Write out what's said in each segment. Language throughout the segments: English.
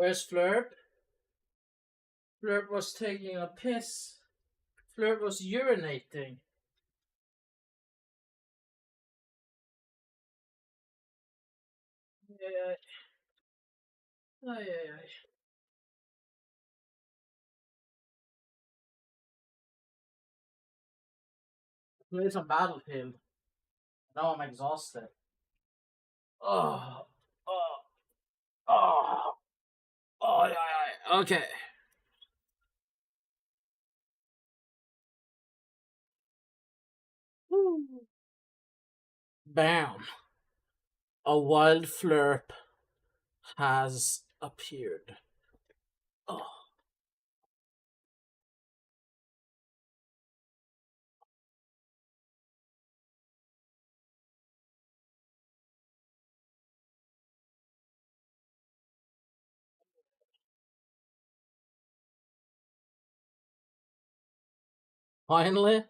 Where's Flurp? Flurp was taking a piss. Flurp was urinating. Yeah. Ay, ay, ay. Play some Battlefield. Now I'm exhausted. Oh, oh, oh, oh, yeah, yeah. Okay. Woo. Bam. A wild Flurp has appeared. Oh. Finally,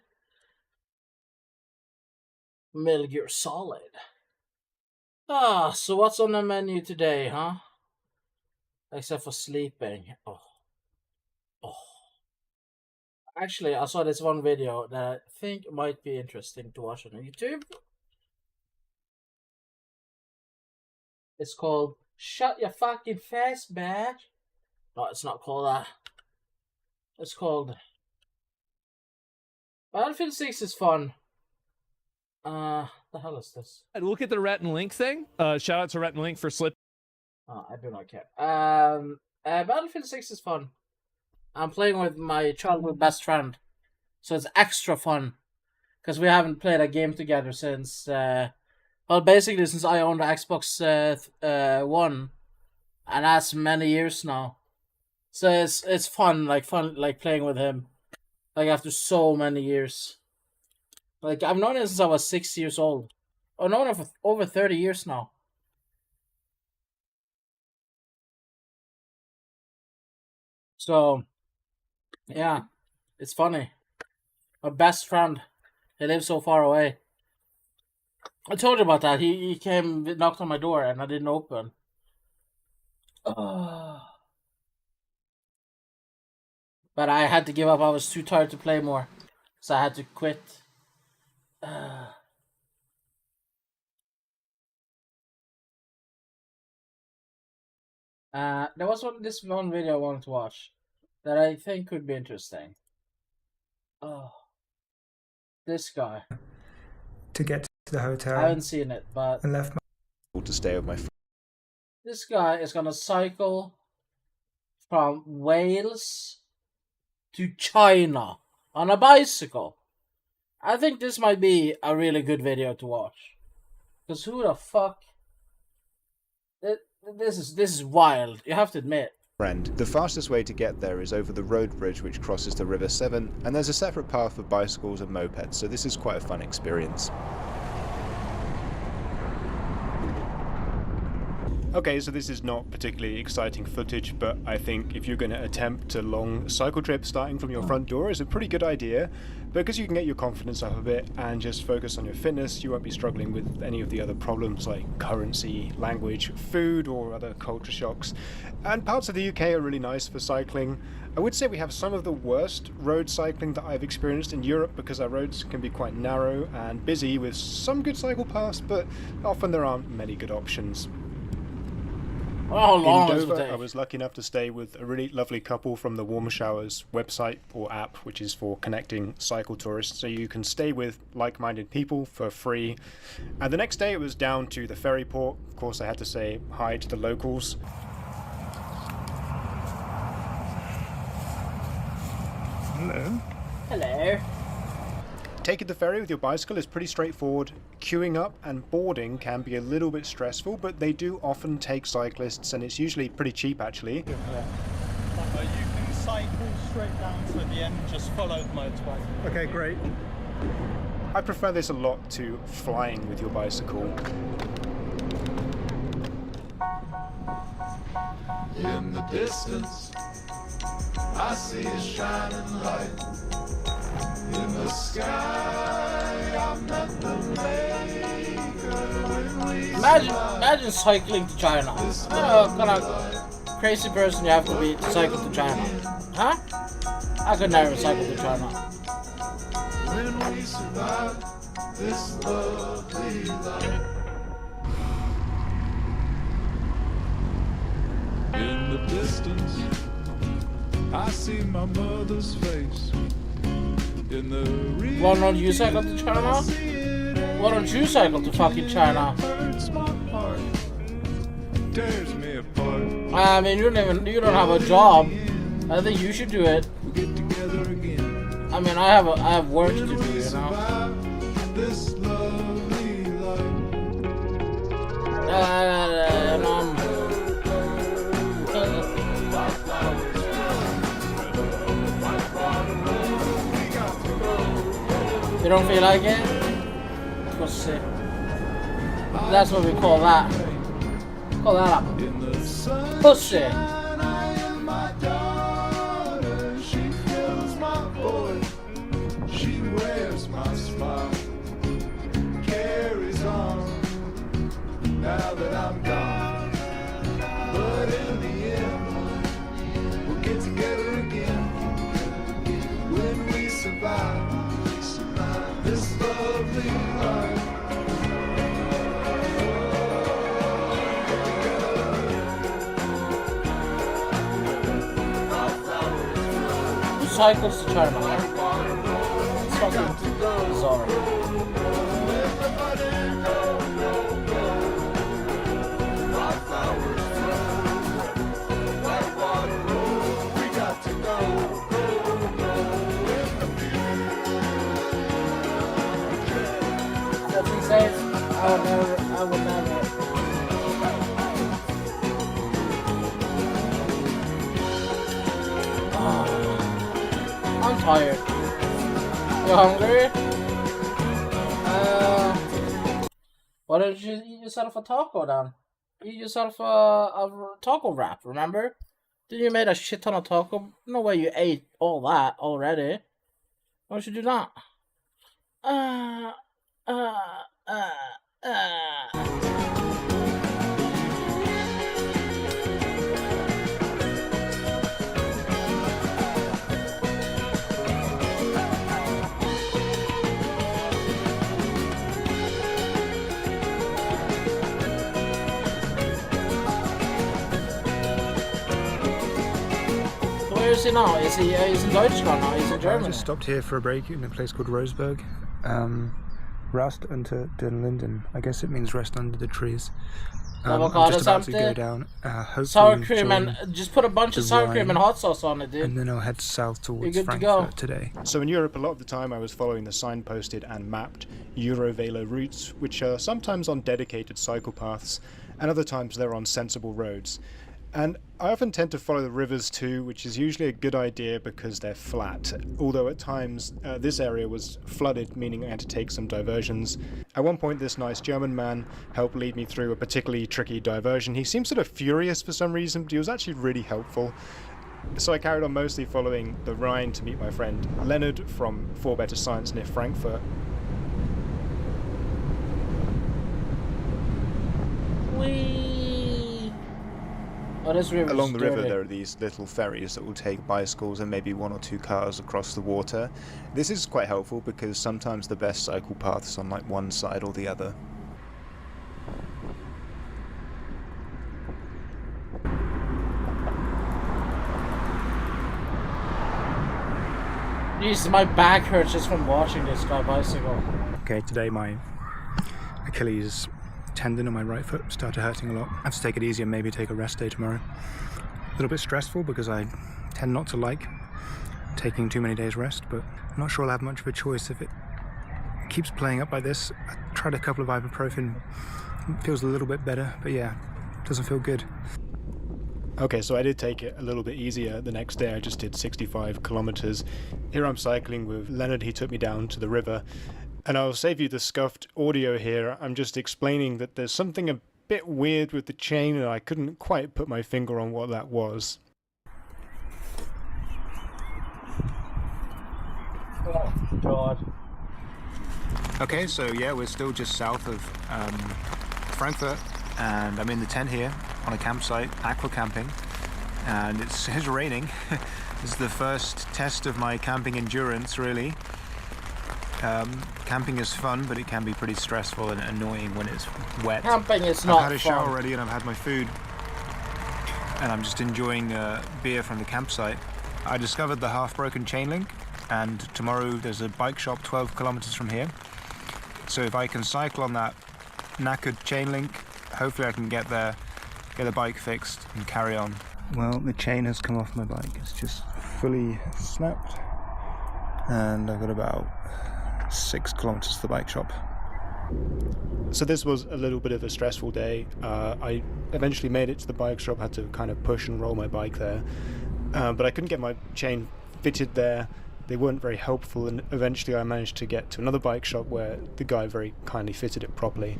Metal Gear Solid. Ah, so what's on the menu today, huh? Except for sleeping. Oh. Oh. Actually, I saw this one video that I think might be interesting to watch on YouTube. It's called Shut Your Fucking Face, Bitch. No, it's not called that. It's called Battlefield 6 is fun. The hell is this? And look at the Rhett and Link thing. Shout out to Rhett and Link for slip. Oh, I do not care. Battlefield 6 is fun. I'm playing with my childhood best friend, so it's extra fun because we haven't played a game together since, well, basically since I owned the Xbox One, and that's many years now. So it's fun like playing with him, like after so many years. Like I've known him since I was 6 years old. I've known him for over 30 years now. So, yeah, it's funny. My best friend, he lives so far away. I told you about that. He came, knocked on my door, and I didn't open. But I had to give up. I was too tired to play more, so I had to quit. There was this one video I wanted to watch that I think could be interesting. Oh, this guy. To get to the hotel. I haven't seen it, but and left my to stay with my friend. This guy is gonna cycle from Wales to China on a bicycle. I think this might be a really good video to watch. Because who the fuck? This is wild. You have to admit. Friend, the fastest way to get there is over the road bridge which crosses the River Severn, and there's a separate path for bicycles and mopeds, so this is quite a fun experience. Okay, so this is not particularly exciting footage, but I think if you're going to attempt a long cycle trip starting from your front door is a pretty good idea, because you can get your confidence up a bit and just focus on your fitness. You won't be struggling with any of the other problems like currency, language, food, or other culture shocks. And parts of the UK are really nice for cycling. I would say we have some of the worst road cycling that I've experienced in Europe because our roads can be quite narrow and busy with some good cycle paths, but often there aren't many good options. How long in Dover, I was lucky enough to stay with a really lovely couple from the Warm Showers website or app, which is for connecting cycle tourists. So you can stay with like-minded people for free. And the next day it was down to the ferry port. Of course, I had to say hi to the locals. Hello. Hello. Taking the ferry with your bicycle is pretty straightforward. Queuing up and boarding can be a little bit stressful, but they do often take cyclists, and it's usually pretty cheap actually. You can cycle straight down to the end, just follow the motorbike. Okay, great. I prefer this a lot to flying with your bicycle. In the distance, I see a shining light. In the sky, I'm not the maker when we Imagine cycling to China. Gonna crazy person you have to be to cycle to China? Huh? I could never cycle to China. When we survive this lovely life. In the distance, I see my mother's face. In the Why don't you cycle to China? Why don't you cycle to fucking China? hurts my heart, tears me apart. I mean, you don't have a job. I think you should do it. We'll get together again. I mean, I have work to do, you know. Survive this lovely life. You don't feel like it? Pussy. That's what we call that. Call that a In the sun, pussy. I am my daughter. She fills my void. She wears my smile. Carries on. Now that I'm gone. But in the end, we'll get together again. When we survive this lovely life. Who cycles to China? It's fucking bizarre. What's he say? I would never. I'm tired. You hungry? Why don't you eat yourself a taco then? Eat yourself a taco wrap, remember? Didn't you made a shit ton of taco? No way you ate all that already. Why don't you do that? Where is he now? He's in Deutschland now, he's in I Germany. just stopped here for a break in a place called Roseburg. Rast unter den Linden. I guess it means rest under the trees. I'm Avocado just about to go something? down. Hopefully Sour cream join, and just put a bunch of the sour cream Rhine, and hot sauce on it, dude. and then I'll head south towards good to go. Frankfurt today. So in Europe, a lot of the time I was following the signposted and mapped Eurovelo routes, which are sometimes on dedicated cycle paths, and other times they're on sensible roads. And I often tend to follow the rivers too, which is usually a good idea because they're flat. Although at times this area was flooded, meaning I had to take some diversions. At one point this nice German man helped lead me through a particularly tricky diversion. He seemed sort of furious for some reason, but he was actually really helpful. So I carried on mostly following the Rhine to meet my friend Leonard from For Better Science near Frankfurt. Oh, this river's Along the river dirty. there are these little ferries that will take bicycles and maybe 1 or 2 cars across the water. This is quite helpful because sometimes the best cycle paths on like one side or the other. Jesus, my back hurts just from watching this guy bicycle. Okay, today my Achilles tendon on my right foot started hurting a lot. I have to take it easy and maybe take a rest day tomorrow. A little bit stressful because I tend not to like taking too many days rest, but I'm not sure I'll have much of a choice if it keeps playing up like this. I tried a couple of ibuprofen, it feels a little bit better, but yeah, it doesn't feel good. Okay, so I did take it a little bit easier the next day. I just did 65 kilometers. Here I'm cycling with Leonard. He took me down to the river. And I'll save you the scuffed audio here. I'm just explaining that there's something a bit weird with the chain and I couldn't quite put my finger on what that was. Oh, God. Okay, so yeah, we're still just south of Frankfurt, and I'm in the tent here on a campsite, aqua camping. and it's raining. This is the first test of my camping endurance, really. Camping is fun, but it can be pretty stressful and annoying when it's wet. Camping is not I've had a shower fun. already and I've had my food, and I'm just enjoying beer from the campsite. I discovered the half-broken chain link, and tomorrow there's a bike shop 12 kilometers from here. So if I can cycle on that knackered chain link, hopefully I can get there, get the bike fixed and carry on. Well, the chain has come off my bike. It's just fully snapped, and I've got about 6 kilometers to the bike shop. So this was a little bit of a stressful day. I eventually made it to the bike shop, had to kind of push and roll my bike there. But I couldn't get my chain fitted there. They weren't very helpful, and eventually I managed to get to another bike shop where the guy very kindly fitted it properly.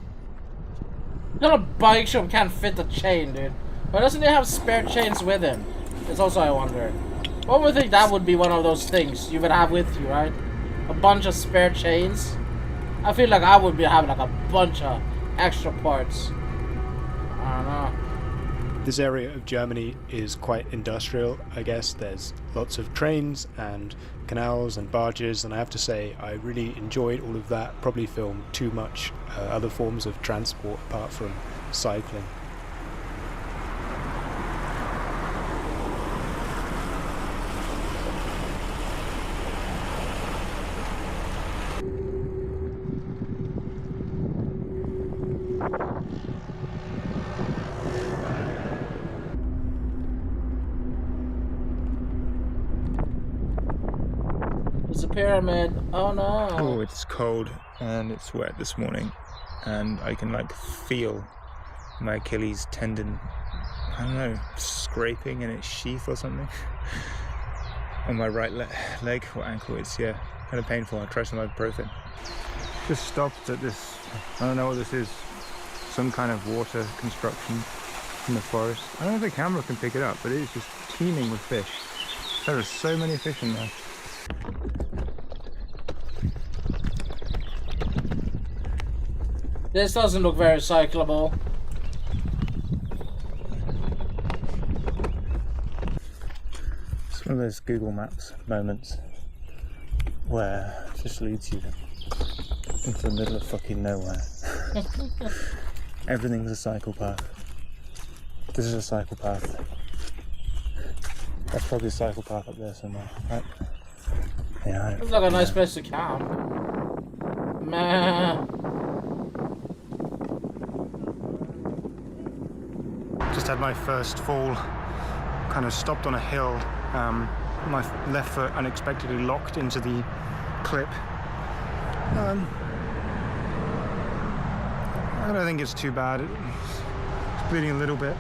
Not a bike shop can't fit the chain, dude. Why doesn't he have spare chains with him? It's also, I wonder. One would think that would be one of those things you would have with you, right? A bunch of spare chains. I feel like I would be having like a bunch of extra parts. I don't know. This area of Germany is quite industrial, I guess. There's lots of trains and canals and barges, and I have to say I really enjoyed all of that. Probably filmed too much other forms of transport apart from cycling. It's a pyramid. Oh no. Oh, it's cold and it's wet this morning, and I can like feel my Achilles tendon, I don't know, scraping in its sheath or something on my right leg or ankle. It's kind of painful. I'll try some ibuprofen. Just stopped at this, I don't know what this is, some kind of water construction in the forest. I don't know if the camera can pick it up, but it is just teeming with fish. There are so many fish in there. This doesn't look very cyclable. It's one of those Google Maps moments where it just leads you into the middle of fucking nowhere. Everything's a cycle path. This is a cycle path. That's probably a cycle path up there somewhere, right? Yeah. Looks like a nice place to camp. Meh. Just had my first fall, kind of stopped on a hill. My left foot unexpectedly locked into the clip. I don't think it's too bad. It's bleeding a little bit.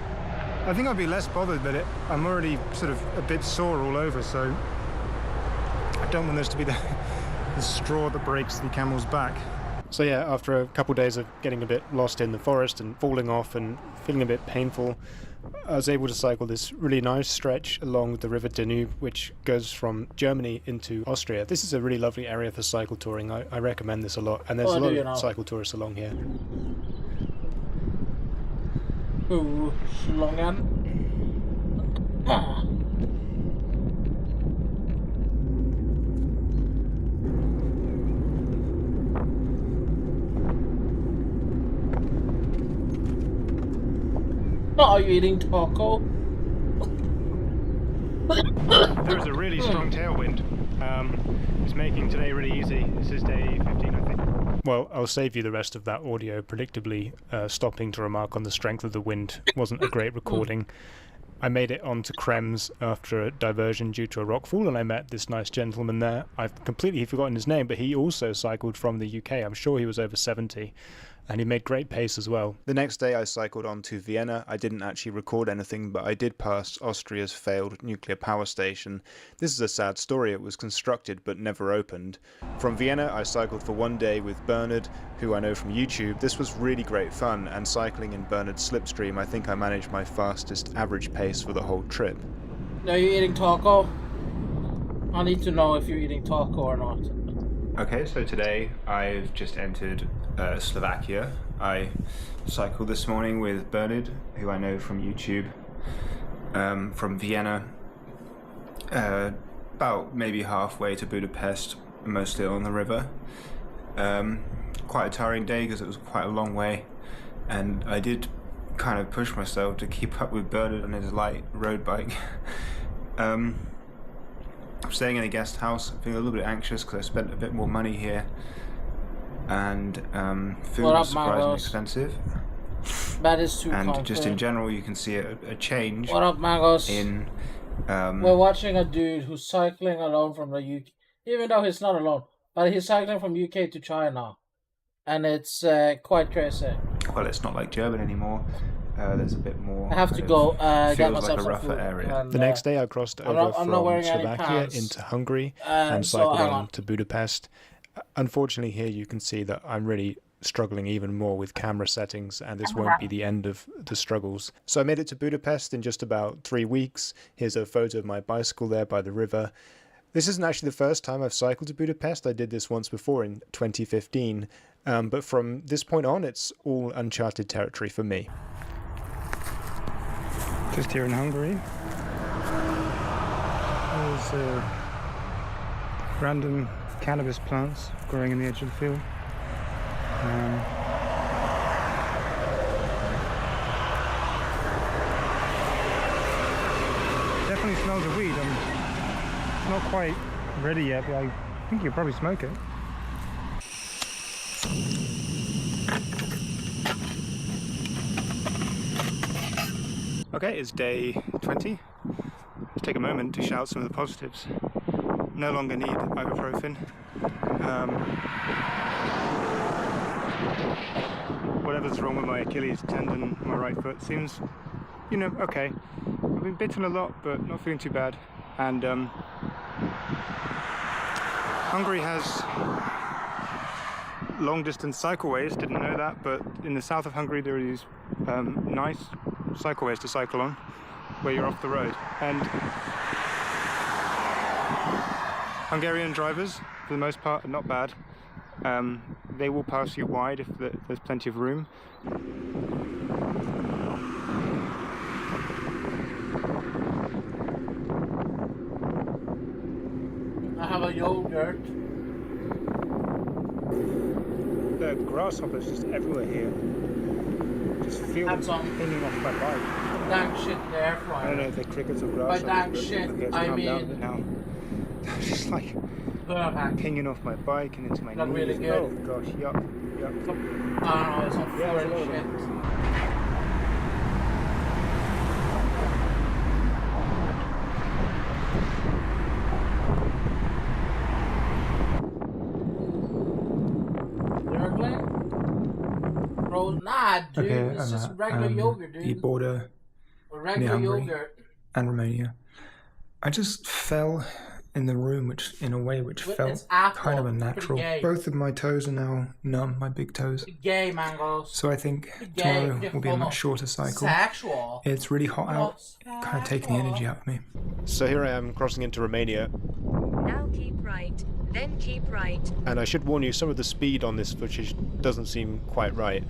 I think I'd be less bothered, but I'm already sort of a bit sore all over, so I don't want this to be the straw that breaks the camel's back. So yeah, after a couple of days of getting a bit lost in the forest and falling off and feeling a bit painful, I was able to cycle this really nice stretch along the River Danube, which goes from Germany into Austria. This is a really lovely area for cycle touring. I recommend this a lot, and there's a lot of cycle tourists along here. Ooh, Schlungen. Ah. Are you eating taco? There's a really strong tailwind. It's making today really easy. This is day 15, I think. Well, I'll save you the rest of that audio. Predictably, stopping to remark on the strength of the wind wasn't a great recording. I made it onto Krems after a diversion due to a rockfall, and I met this nice gentleman there. I've completely forgotten his name, but he also cycled from the UK. I'm sure he was over 70. And he made great pace as well. The next day I cycled on to Vienna. I didn't actually record anything, but I did pass Austria's failed nuclear power station. This is a sad story. It was constructed but never opened. From Vienna I cycled for one day with Bernard, who I know from YouTube. This was really great fun, and cycling in Bernard's slipstream, I think I managed my fastest average pace for the whole trip. Are you eating taco? I need to know if you're eating taco or not. Okay, so today I've just entered Slovakia. I cycled this morning with Bernard, who I know from YouTube. from Vienna, about maybe halfway to Budapest, mostly on the river. Quite a tiring day because it was quite a long way, and I did kind of push myself to keep up with Bernard on his light road bike. I'm staying in a guest house. I'm feeling a little bit anxious because I spent a bit more money here, and food What up, was surprisingly Margos? expensive. That is too And comfy. just in general, you can see a change What up, Magos? in. We're watching a dude who's cycling alone from the UK, even though he's not alone, but he's cycling from UK to China, and it's quite crazy. Well, it's not like German anymore. There's a bit more. I have to kind go of- get feels myself like a some rougher food. area. And, The next day, I crossed I'm over not- I'm not from wearing any Slovakia pants. into Hungary and so cycled hang on on. to Budapest. Unfortunately, here you can see that I'm really struggling even more with camera settings, and this won't be the end of the struggles. So I made it to Budapest in just about 3 weeks. Here's a photo of my bicycle there by the river. This isn't actually the first time I've cycled to Budapest. I did this once before in 2015. But from this point on, it's all uncharted territory for me. Just here in Hungary. There's random cannabis plants growing in the edge of the field. Definitely smells of weed. It's not quite ready yet, but I think you'll probably smoke it. Okay, it's day 20. Let's take a moment to shout some of the positives. No longer need ibuprofen. Whatever's wrong with my Achilles tendon, my right foot seems, okay. I've been bitten a lot, but not feeling too bad. And Hungary has long-distance cycleways. Didn't know that, but in the south of Hungary there are these nice cycleways to cycle on, where you're off the road. And Hungarian drivers, for the most part, are not bad. They will pass you wide if there's plenty of room. I have a yogurt. The grasshoppers just everywhere here. Just feel them Hands on. pinging off my bike. Dang shit, the air I fryer. don't know if they're crickets or By grasshoppers. dang but shit, okay, it's I calmed down a mean- bit now. Just like Perfect. pinging off my bike and into my Not knees. really good. Oh gosh, yuck. I don't know, it's some Yeah, foreign it's a shit. Yogurt? Bro, nah, dude, it's just regular yogurt, the dude. border Regular Hungary. yogurt. and Romania. I just fell in the room, which in a way which Well, felt it's apple, kind of pretty unnatural. gay. Both of my toes are now numb, my big toes. Gay mangoes. So I think Gay, tomorrow will be a full much of shorter cycle. Sexual. It's really hot out, kind of taking the energy out of me. So here I am crossing into Romania, Now keep right, then keep right. and I should warn you, some of the speed on this footage doesn't seem quite right.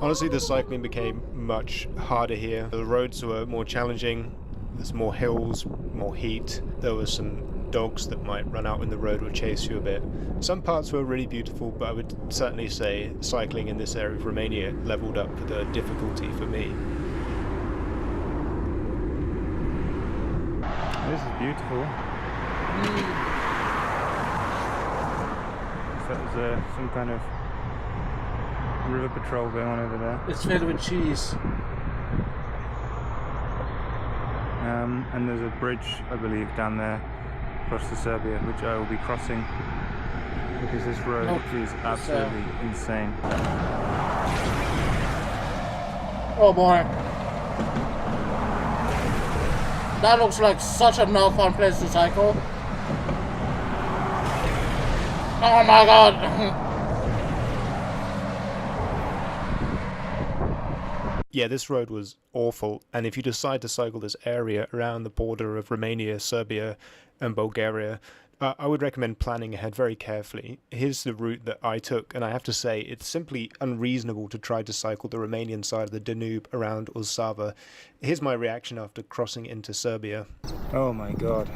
Honestly, the cycling became much harder here. The roads were more challenging. There's more hills, more heat. There were some dogs that might run out in the road or chase you a bit. Some parts were really beautiful, but I would certainly say cycling in this area of Romania leveled up the difficulty for me. This is beautiful. So there's some kind of river patrol going on over there. It's filled with cheese. And there's a bridge, I believe, down there across to Serbia, which I will be crossing because this road is absolutely insane. Oh boy. That looks like such a no fun place to cycle. Oh my god. yeah, this road was awful, and if you decide to cycle this area around the border of Romania, Serbia, and Bulgaria, I would recommend planning ahead very carefully. Here's the route that I took, and I have to say it's simply unreasonable to try to cycle the Romanian side of the Danube around Ulsava. Here's my reaction after crossing into Serbia. Oh my god.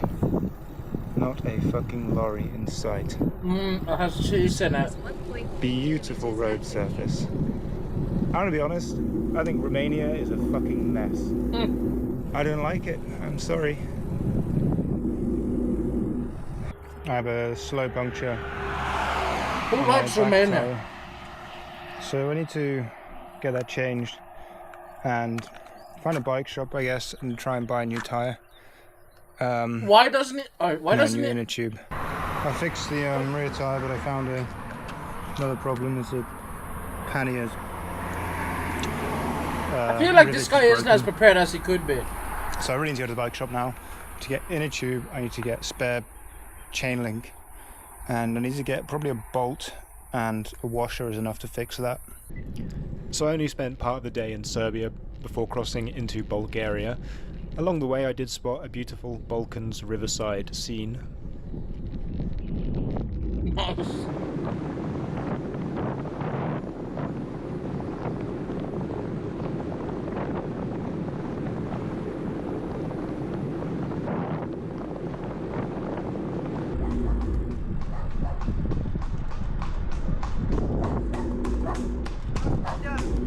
Not a fucking lorry in sight. It has cheese in it. Beautiful road surface. I'm gonna be honest, I think Romania is a fucking mess. I don't like it, I'm sorry. I have a slow puncture. Who likes Romania? So I need to get that changed and find a bike shop, I guess, and try and buy a new tyre. Why doesn't it? Why doesn't new it? inner tube. I fixed the rear tyre, but I found another problem. It's a pannier. I feel like this guy isn't as prepared as he could be. So I really need to go to the bike shop now. To get inner tube, I need to get spare chain link, and I need to get probably a bolt, and a washer is enough to fix that. So I only spent part of the day in Serbia before crossing into Bulgaria. Along the way I did spot a beautiful Balkans riverside scene.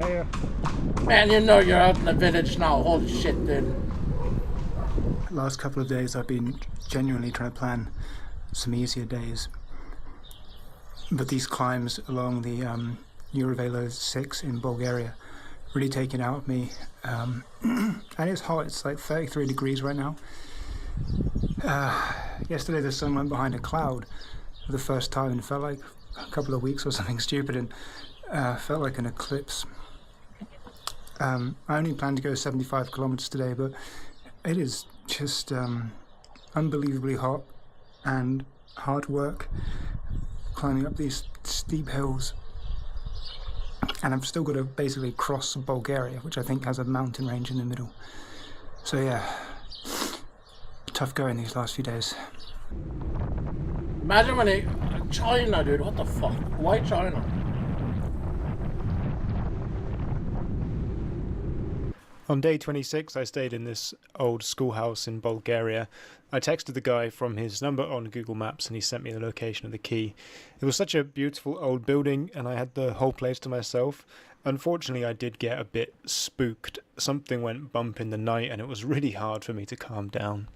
Hey, Man, you know you're out in the village now. Holy shit, dude. last couple of days I've been genuinely trying to plan some easier days, but these climbs along the Eurovelo 6 in Bulgaria really taken out of me, and it's hot. It's like 33 degrees right now. Yesterday the sun went behind a cloud for the first time and felt like a couple of weeks or something stupid, and felt like an eclipse. I only plan to go 75 kilometers today, but it is just unbelievably hot and hard work climbing up these steep hills. And I've still got to basically cross Bulgaria, which I think has a mountain range in the middle. So yeah, tough going these last few days. Imagine when it... China, dude, what the fuck? Why China? On day 26, I stayed in this old schoolhouse in Bulgaria. I texted the guy from his number on Google Maps and he sent me the location of the key. It was such a beautiful old building and I had the whole place to myself. Unfortunately, I did get a bit spooked. Something went bump in the night and it was really hard for me to calm down.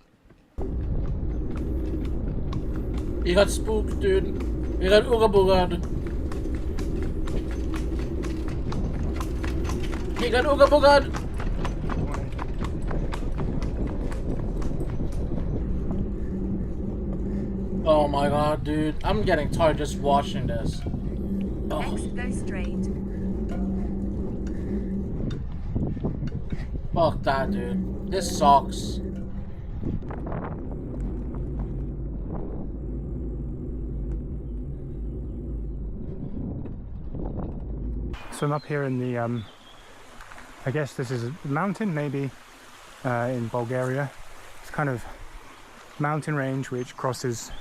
You got spooked, dude. You got ooga boogad. You got ooga boogad. Oh my god, dude. I'm getting tired just watching this. Oh. Exit go straight. Fuck that, dude. This sucks. So I'm up here in the, I guess this is a mountain, maybe, in Bulgaria. It's kind of mountain range which crosses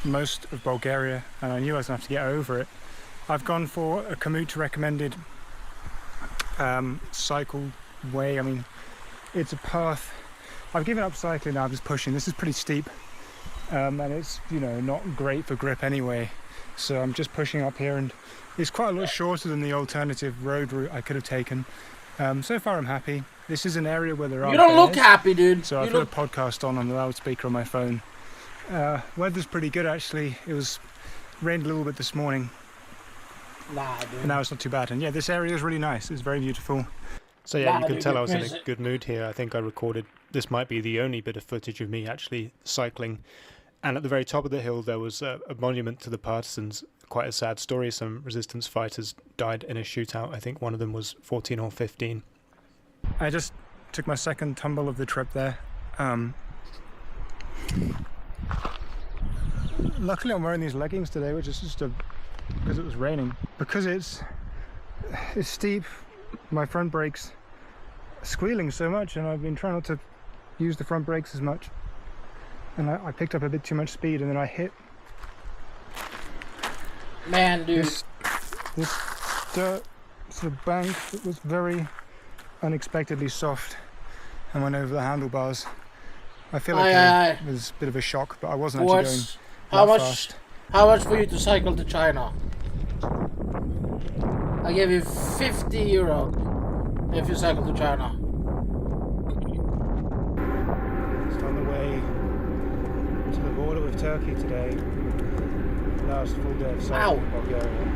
most of Bulgaria, and I knew I was going to have to get over it. I've gone for a Komoot recommended cycle way. I mean, it's a path. I've given up cycling now, I'm just pushing. This is pretty steep, and it's, you know, not great for grip anyway. So I'm just pushing up here, and it's quite a lot shorter than the alternative road route I could have taken. So far I'm happy. This is an area where there are You don't look bears, happy, dude. so I've got a podcast on the loudspeaker on my phone. Weather's pretty good actually. It was rained a little bit this morning, Nah, dude. but now it's not too bad. And yeah, this area is really nice. It's very beautiful. So yeah, Nah, you can dude, tell I was in is a it- good mood here. I think I recorded, this might be the only bit of footage of me actually cycling. And at the very top of the hill there was a monument to the partisans. Quite a sad story. Some resistance fighters died in a shootout. I think one of them was 14 or 15. I just took my second tumble of the trip there. Luckily I'm wearing these leggings today, which is just because it was raining. Because it's steep, my front brakes are squealing so much, and I've been trying not to use the front brakes as much. And I picked up a bit too much speed, and then I hit Man, dude. this dirt sort of bank that was very unexpectedly soft and went over the handlebars. I feel like it was a bit of a shock, but I wasn't actually going that fast. How much for you to cycle to China? I give you 50 euro if you cycle to China. Just on the way to the border with Turkey today. Last full day of cycling in Bulgaria.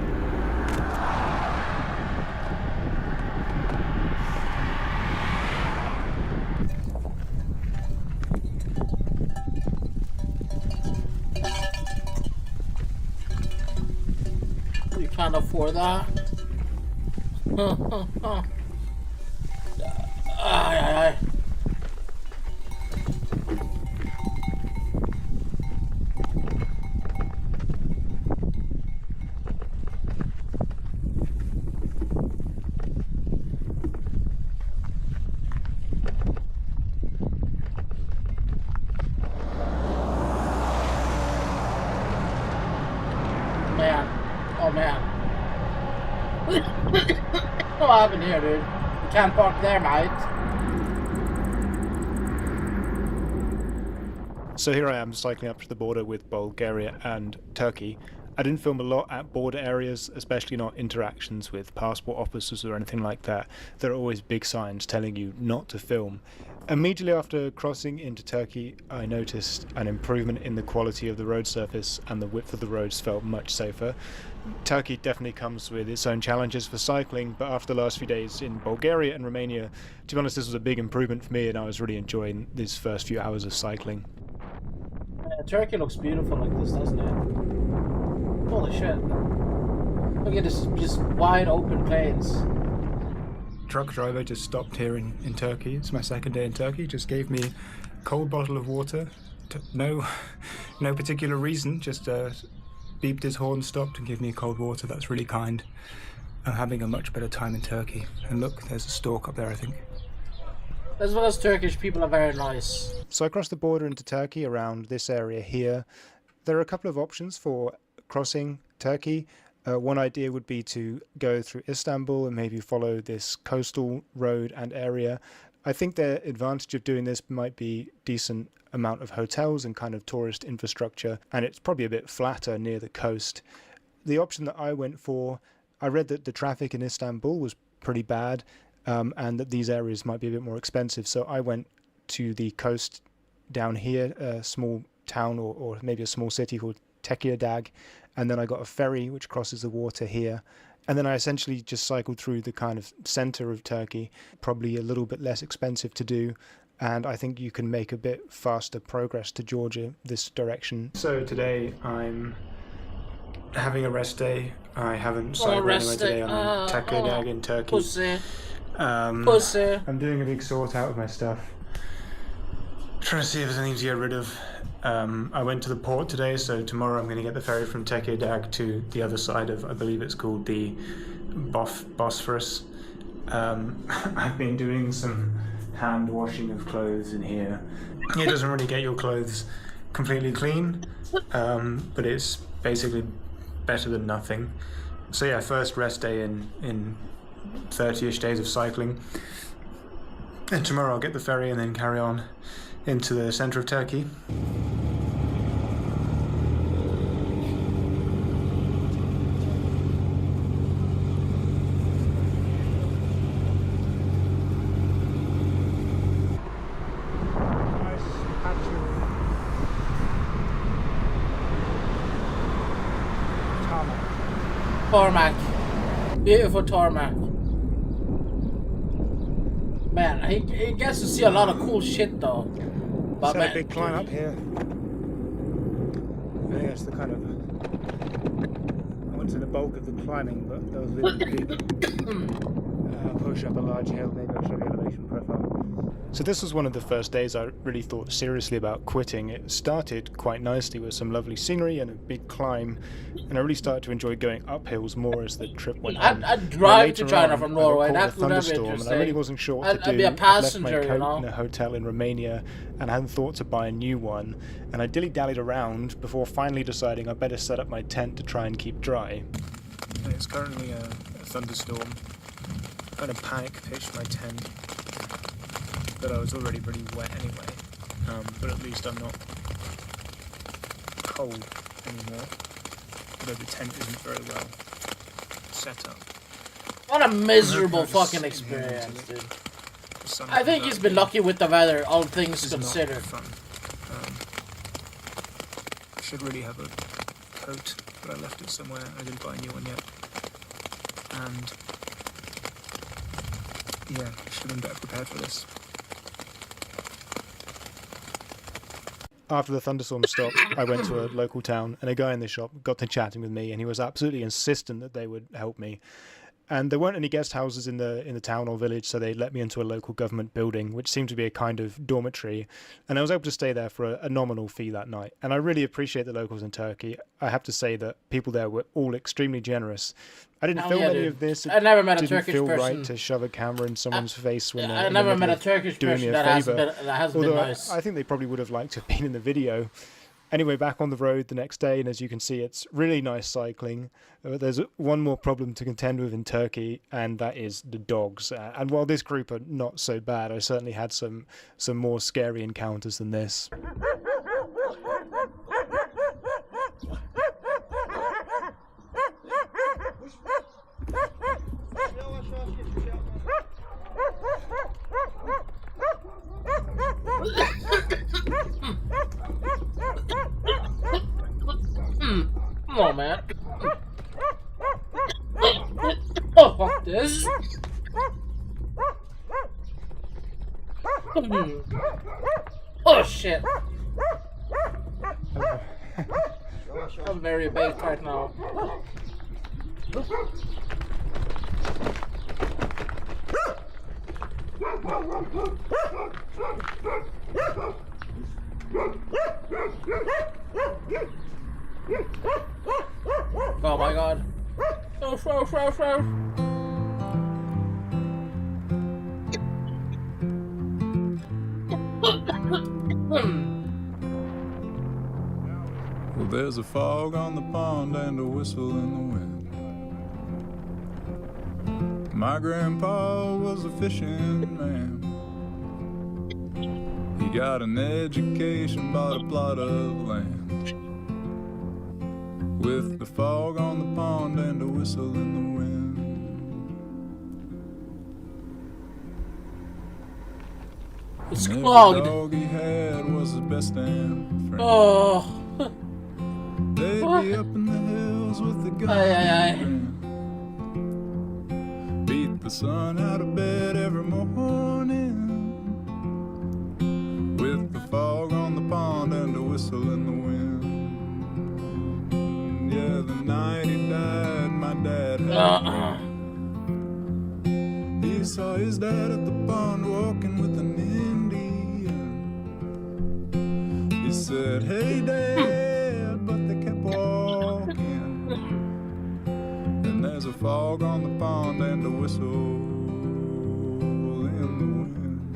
You can't afford that. Aye. Oh man. What happened here, dude? You can't park there, mate. So here I am cycling up to the border with Bulgaria and Turkey. I didn't film a lot at border areas, especially not interactions with passport officers or anything like that. There are always big signs telling you not to film. Immediately after crossing into Turkey, I noticed an improvement in the quality of the road surface, and the width of the roads felt much safer. Turkey definitely comes with its own challenges for cycling, but after the last few days in Bulgaria and Romania, to be honest, this was a big improvement for me, and I was really enjoying these first few hours of cycling. Turkey looks beautiful like this, doesn't it? Holy shit. Look at this just wide open plains. Truck driver just stopped here in Turkey. It's my second day in Turkey. Just gave me a cold bottle of water. No particular reason, just beeped his horn, stopped and gave me cold water. That's really kind. I'm having a much better time in Turkey. And look, there's a stork up there, I think. As well as Turkish people are very nice. So I crossed the border into Turkey around this area here. There are a couple of options for crossing Turkey. One idea would be to go through Istanbul and maybe follow this coastal road and area. I think the advantage of doing this might be decent amount of hotels and kind of tourist infrastructure, and it's probably a bit flatter near the coast. The option that I went for, I read that the traffic in Istanbul was pretty bad, and that these areas might be a bit more expensive, so I went to the coast down here, a small town or maybe a small city called Tekirdağ, and then I got a ferry which crosses the water here, and then I essentially just cycled through the kind of center of Turkey, probably a little bit less expensive to do, and I think you can make a bit faster progress to Georgia this direction. So today I'm having a rest day. I haven't cycled anywhere today. I'm in Tekirdağ in Turkey. Pussy. I'm doing a big sort out of my stuff, trying to see if there's anything to get rid of. I went to the port today, so tomorrow I'm going to get the ferry from Tekirdağ to the other side of, I believe it's called the Bosphorus. I've been doing some hand washing of clothes in here. It doesn't really get your clothes completely clean, but it's basically better than nothing. So yeah, first rest day in 30-ish days of cycling. And tomorrow I'll get the ferry and then carry on into the center of Turkey. Tarmac. Beautiful tarmac. Man, he gets to see a lot of cool shit though. But It's a big climb up here. I think that's the kind of, I wouldn't say the bulk of the climbing, but there was a really big push up a large hill. Maybe I'll show the elevation profile. So this was one of the first days I really thought seriously about quitting. It started quite nicely with some lovely scenery and a big climb, and I really started to enjoy going up hills more as the trip went on. I'd drive to Later China on, from I got Norway. caught That with a would be thunderstorm, and I really interesting. wasn't sure what to I'd do. be a I'd left passenger, my you coat know. in a hotel in Romania, and I hadn't thought to buy a new one. And I dilly-dallied around before finally deciding I better set up my tent to try and keep dry. It's currently a thunderstorm. I kind of panic pitched my tent, but I was already pretty wet anyway. But at least I'm not cold anymore, although the tent isn't very well set up. What a miserable I'm just fucking sitting here experience, until dude. the sun I think comes he's out. been lucky with the weather, all things This is not considered. fun. I should really have a coat, but I left it somewhere. I didn't buy a new one yet. And yeah, I should have been better prepared for this. After the thunderstorm stopped, I went to a local town, and a guy in the shop got to chatting with me, and he was absolutely insistent that they would help me. And there weren't any guest houses in the town or village, so they let me into a local government building, which seemed to be a kind of dormitory. And I was able to stay there for a nominal fee that night. And I really appreciate the locals in Turkey. I have to say that people there were all extremely generous. I didn't Hell film yeah, any dude. of this. It I never met a didn't Turkish feel person. right to shove a camera in someone's face when they're I in the never met middle a of Turkish doing person me a that hasn't favour. been Although nice. I think they probably would have liked to have been in the video. Anyway, back on the road the next day, and as you can see, it's really nice cycling. There's one more problem to contend with in Turkey, and that is the dogs. And while this group are not so bad, I certainly had some more scary encounters than this. Come on, man. Oh, fuck this. Oh, shit. I'm very baked right now. Oh my god. Oh. Well, there's a fog on the pond and a whistle in the wind. My grandpa was a fishing man. He got an education, bought a plot of land. With the fog on the pond and a whistle in the wind. It's And every clogged. dog he had was his best damn friend. Oh. They'd be up in the hills with the gun. Aye. Beat the sun out of bed every morning. With the fog on the pond and a whistle in the wind. Yeah, the night he died, my dad had He saw his dad at the pond walking with an Indian. He said, "Hey, Dad," but they kept walking. And there's a fog on the pond and a whistle in the wind.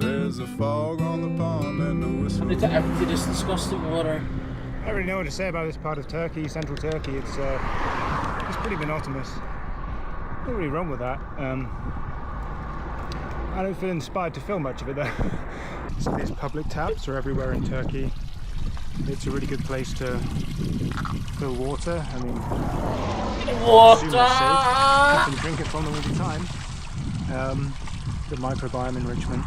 There's a fog on the pond and a I whistle. need to empty this disgusting water. I don't really know what to say about this part of Turkey, central Turkey. It's pretty monotonous. Nothing really wrong with that. I don't feel inspired to film much of it though. So these public taps are everywhere in Turkey. It's a really good place to fill water. I mean, Water! assume it's safe. You can drink it from them all the time. The microbiome enrichment.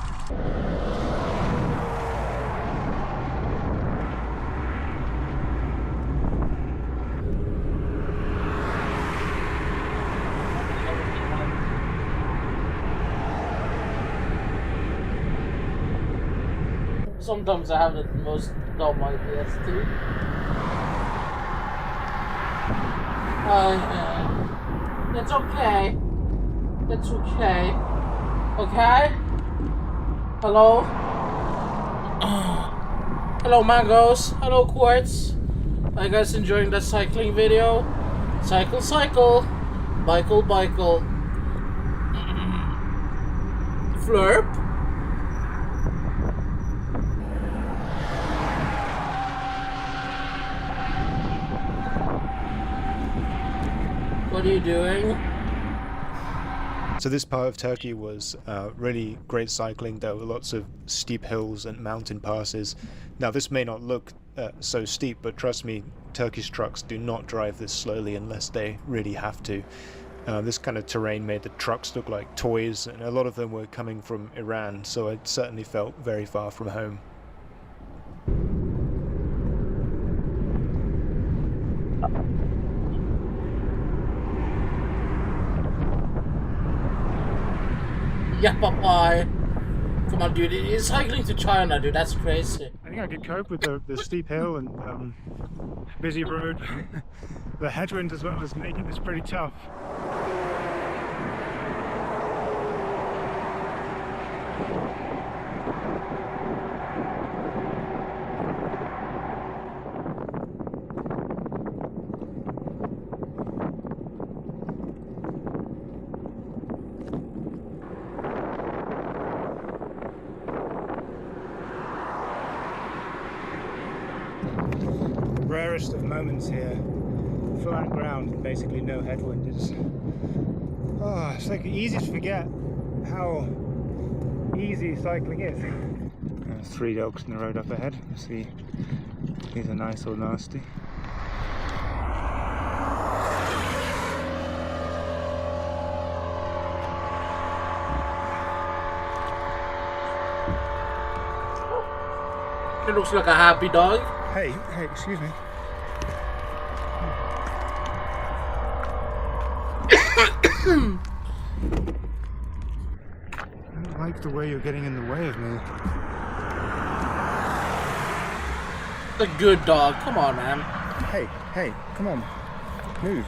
Sometimes I have the most dumb ideas too. It's okay. It's okay. Okay? Hello? Hello, Mangoes. Hello, Quartz. Are you guys enjoying that cycling video? Cycle, cycle. Bicycle, bicycle. Flurp. What are you doing? So this part of Turkey was really great cycling. There were lots of steep hills and mountain passes. Now this may not look so steep, but trust me, Turkish trucks do not drive this slowly unless they really have to. This kind of terrain made the trucks look like toys, and a lot of them were coming from Iran, so it certainly felt very far from home. Yeah, bye. Come on, dude. It's cycling to China, dude. That's crazy. I think I could cope with the steep hill and busy road. The headwind as well was making this pretty tough. Rarest of moments here. Flat ground and basically no headwind. It's like easy to forget how easy cycling is. There's 3 dogs in the road up ahead. You see, these are nice or nasty. It looks like a happy dog. Hey, excuse me. I don't like the way you're getting in the way of me. The good dog. Come on, man. Hey, come on. Move.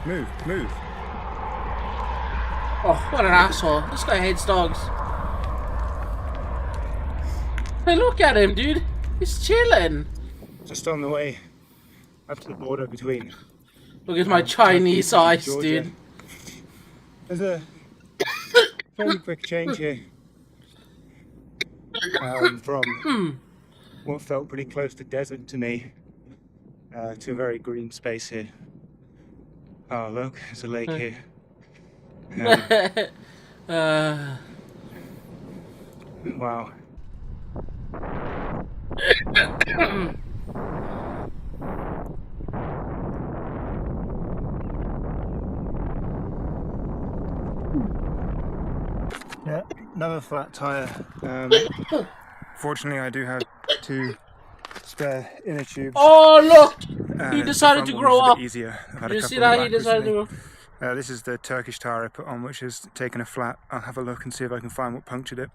Oh, what an asshole. This guy hates dogs. Hey, look at him, dude. He's chilling. Just on the way up to the border between. Look at my Chinese eyes, Georgia. dude. There's a fairly quick change here from what felt pretty close to desert to me to a very green space here. Oh, look, there's a lake here. Wow. Yeah, another flat tire. Fortunately, I do have 2 spare inner tubes. Oh, look! He decided to grow up. Easier. Did you see that? He decided to grow up. This is the Turkish tire I put on, which has taken a flat. I'll have a look and see if I can find what punctured it.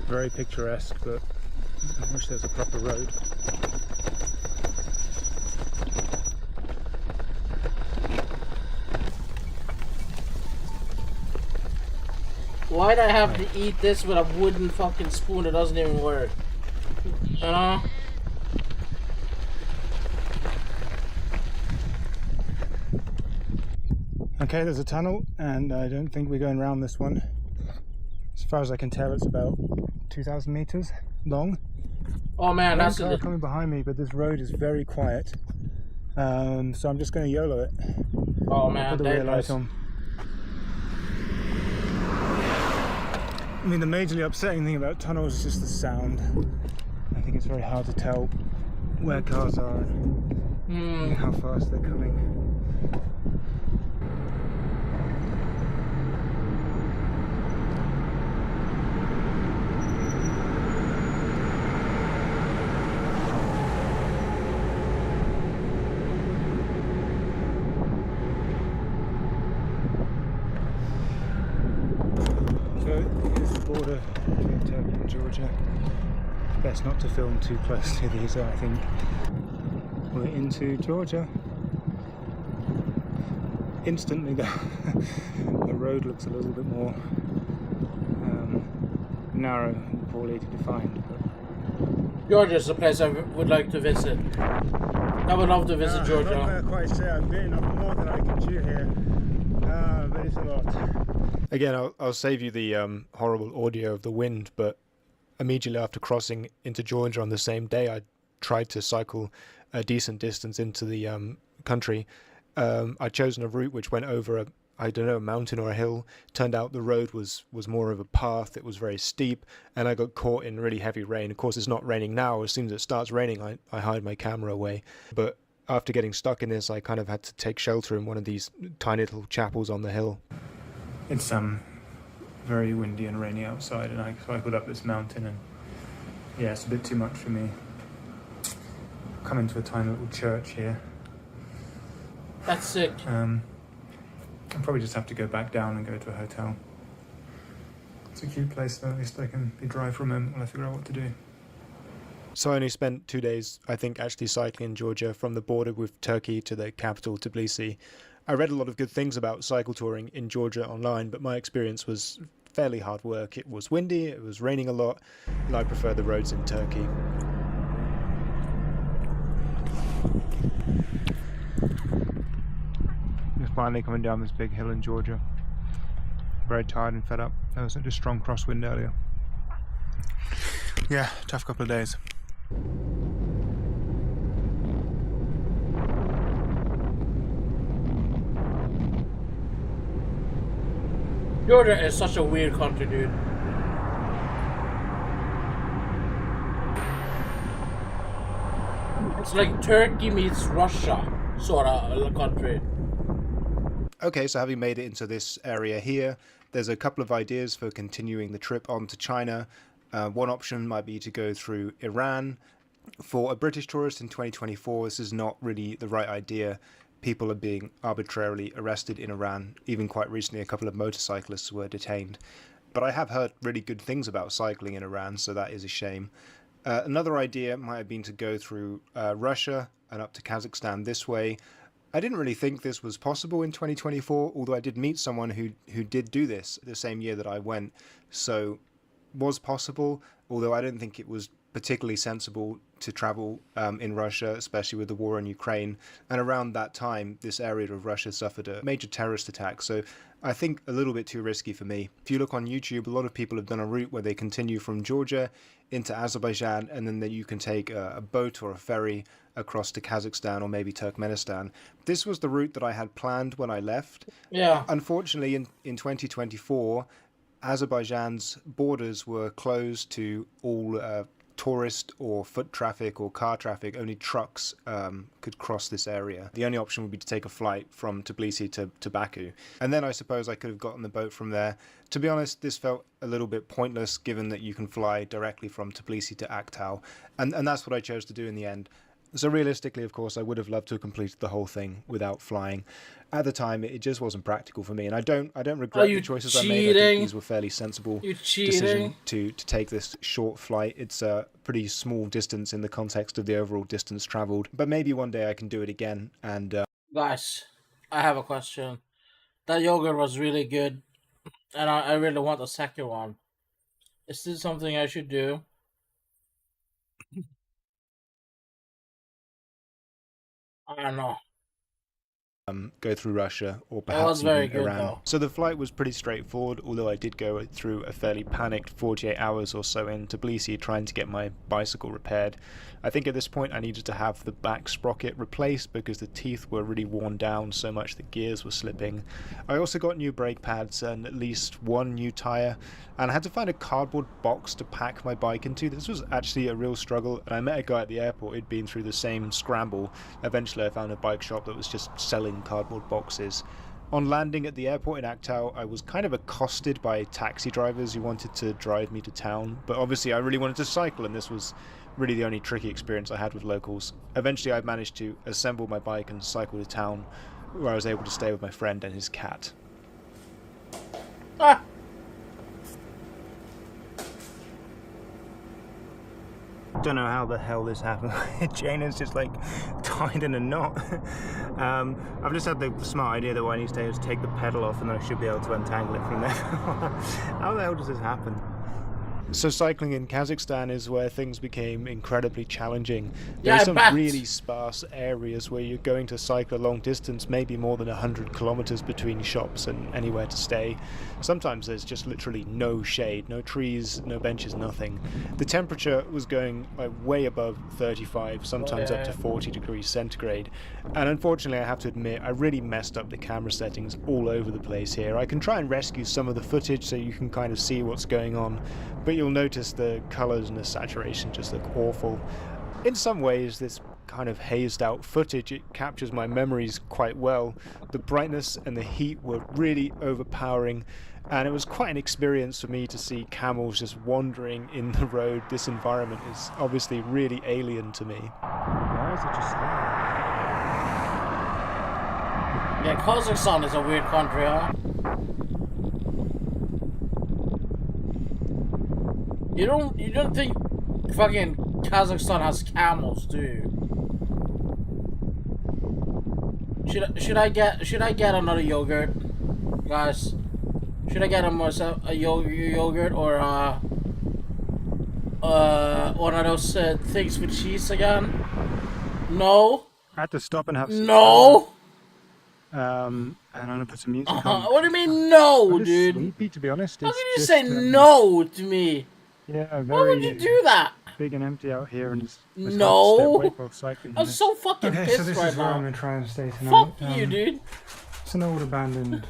Very picturesque, but I wish there was a proper road. Why'd I have to eat this with a wooden fucking spoon that doesn't even work? You know? Okay, there's a tunnel, and I don't think we're going around this one. As far as I can tell, it's about 2,000 meters long. Oh man, that's a car coming behind me, but this road is very quiet. So I'm just going to YOLO it. Oh man, put the rear light on. I mean, the majorly upsetting thing about tunnels is just the sound. I think it's very hard to tell where cars are and how fast they're coming. Border between Turkey and Georgia. Best not to film too close to these, I think. We're into Georgia. instantly the road looks a little bit more narrow and poorly defined. Georgia is a place I would like to visit. I would love to visit I'm Georgia. not going to quite say I've been up more than I can chew here, but it's a lot. Again, I'll save you the horrible audio of the wind, but immediately after crossing into Georgia on the same day, I tried to cycle a decent distance into the country. I'd chosen a route which went over a mountain or a hill. Turned out the road was more of a path. It was very steep, and I got caught in really heavy rain. Of course, it's not raining now. As soon as it starts raining, I hide my camera away. But after getting stuck in this, I kind of had to take shelter in one of these tiny little chapels on the hill. It's very windy and rainy outside, and I cycled up this mountain, and yeah, it's a bit too much for me. Come into a tiny little church here. That's sick. I'll probably just have to go back down and go to a hotel. It's a cute place though, at least I can be dry for a moment while I figure out what to do. So I only spent 2 days, I think, actually cycling in Georgia from the border with Turkey to the capital, Tbilisi. I read a lot of good things about cycle touring in Georgia online, but my experience was fairly hard work. It was windy, it was raining a lot, and I prefer the roads in Turkey. Just finally coming down this big hill in Georgia. Very tired and fed up. There was such a strong crosswind earlier. Yeah, tough couple of days. Georgia is such a weird country, dude. It's like Turkey meets Russia, sort of a country. Okay, so having made it into this area here, there's a couple of ideas for continuing the trip on to China. One option might be to go through Iran. For a British tourist in 2024, this is not really the right idea. People are being arbitrarily arrested in Iran. Even quite recently, a couple of motorcyclists were detained. But I have heard really good things about cycling in Iran, so that is a shame. Another idea might have been to go through Russia and up to Kazakhstan this way. I didn't really think this was possible in 2024, although I did meet someone who did do this the same year that I went. So was possible, although I don't think it was particularly sensible to travel in Russia, especially with the war in Ukraine. And around that time, this area of Russia suffered a major terrorist attack. So I think a little bit too risky for me. If you look on YouTube, a lot of people have done a route where they continue from Georgia into Azerbaijan, and then you can take a boat or a ferry across to Kazakhstan or maybe Turkmenistan. This was the route that I had planned when I left. Yeah. Unfortunately, in 2024, Azerbaijan's borders were closed to all tourist or foot traffic or car traffic. Only trucks could cross this area. The only option would be to take a flight from Tbilisi to Baku. And then I suppose I could have gotten the boat from there. To be honest, this felt a little bit pointless given that you can fly directly from Tbilisi to Aktau. And that's what I chose to do in the end. So realistically, of course, I would have loved to have completed the whole thing without flying. At the time, it just wasn't practical for me, and I don't regret the choices I made. I think these were fairly sensible decisions to take this short flight. It's a pretty small distance in the context of the overall distance traveled, but maybe one day I can do it again. And Guys, I have a question. That yogurt was really good, and I really want a second one. Is this something I should do? I don't know. Go through Russia or perhaps very even good, Iran. though. So the flight was pretty straightforward, although I did go through a fairly panicked 48 hours or so in Tbilisi trying to get my bicycle repaired. I think at this point I needed to have the back sprocket replaced because the teeth were really worn down so much the gears were slipping. I also got new brake pads and at least one new tyre, and I had to find a cardboard box to pack my bike into. This was actually a real struggle, and I met a guy at the airport who'd been through the same scramble. Eventually I found a bike shop that was just selling cardboard boxes. On landing at the airport in Aktau, I was kind of accosted by taxi drivers who wanted to drive me to town, but obviously I really wanted to cycle, and this was really the only tricky experience I had with locals. Eventually I managed to assemble my bike and cycle to town, where I was able to stay with my friend and his cat. Ah! Don't know how the hell this happened. Jane is just like tied in a knot. I've just had the smart idea that what I need to do is take the pedal off and then I should be able to untangle it from there. How the hell does this happen? So cycling in Kazakhstan is where things became incredibly challenging. There Yeah, are I some bet. really sparse areas where you're going to cycle a long distance, maybe more than 100 kilometers between shops and anywhere to stay. Sometimes there's just literally no shade, no trees, no benches, nothing. The temperature was going like way above 35, sometimes up to 40 degrees centigrade. And unfortunately, I have to admit, I really messed up the camera settings all over the place here. I can try and rescue some of the footage so you can kind of see what's going on, but you'll notice the colors and the saturation just look awful. In some ways, this kind of hazed out footage, it captures my memories quite well. The brightness and the heat were really overpowering, and it was quite an experience for me to see camels just wandering in the road. This environment is obviously really alien to me. Why is it just there? Yeah, Kazakhstan is a weird country, huh? You don't think fucking Kazakhstan has camels, do you? Should I get another yogurt, guys? Should I get a yogurt or one of those things with cheese again? No. I had to stop and have some No. and I'm gonna put some music on. What do you mean no, I'm just dude? sleepy, to be honest. How It's can you just, say no to me? Yeah, very Why would you do that? big and empty out here, and it's hard to No. step away while cycling I'm here. so fucking Okay, pissed so this right is where I'm now. gonna try and stay tonight. Fuck you, dude. It's an old abandoned.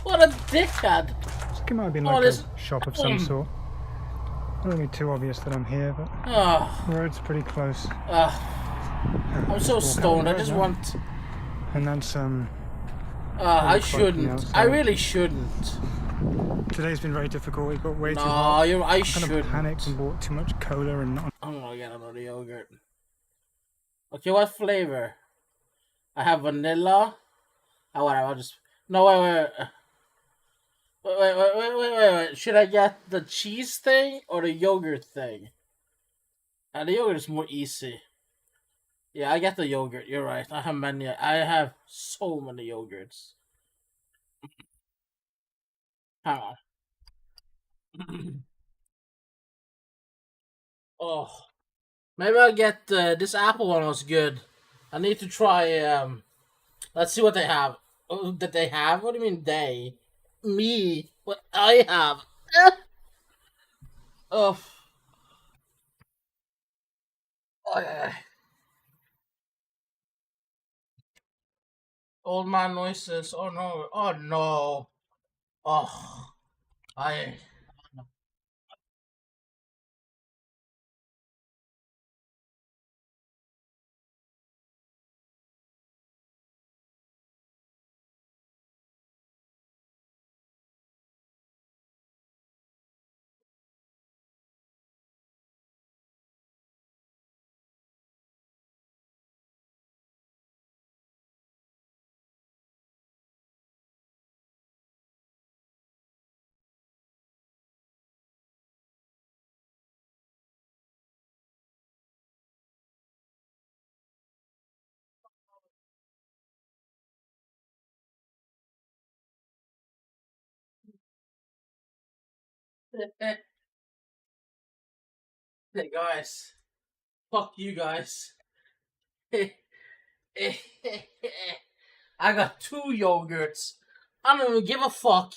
What a dickhead. I think it might have been Oh, like this- a shop of some sort. Not really too obvious that I'm here, but Oh, the road's pretty close. I'm so stoned. I just want. And that's I quite shouldn't. outside. I really shouldn't. today's been very difficult. It got way too No, hot. I Kind of shouldn't. panicked and bought too much cola and not. I'm gonna get another yogurt. Okay, what flavor? I have vanilla. Oh, whatever. I'll just. No, wait. Should I get the cheese thing or the yogurt thing? The yogurt is more easy. Yeah, I get the yogurt. You're right. I have many. I have so many yogurts. Hang on. Oh, maybe I'll get this apple one was good. I need to try. Let's see what they have. Oh, that they have? What do you mean they? Me? What I have? Oh. Oh yeah. Old man noises. Oh no. Oh no. Oh. I. Hey guys. Fuck you guys. I got 2 yogurts. I don't even give a fuck.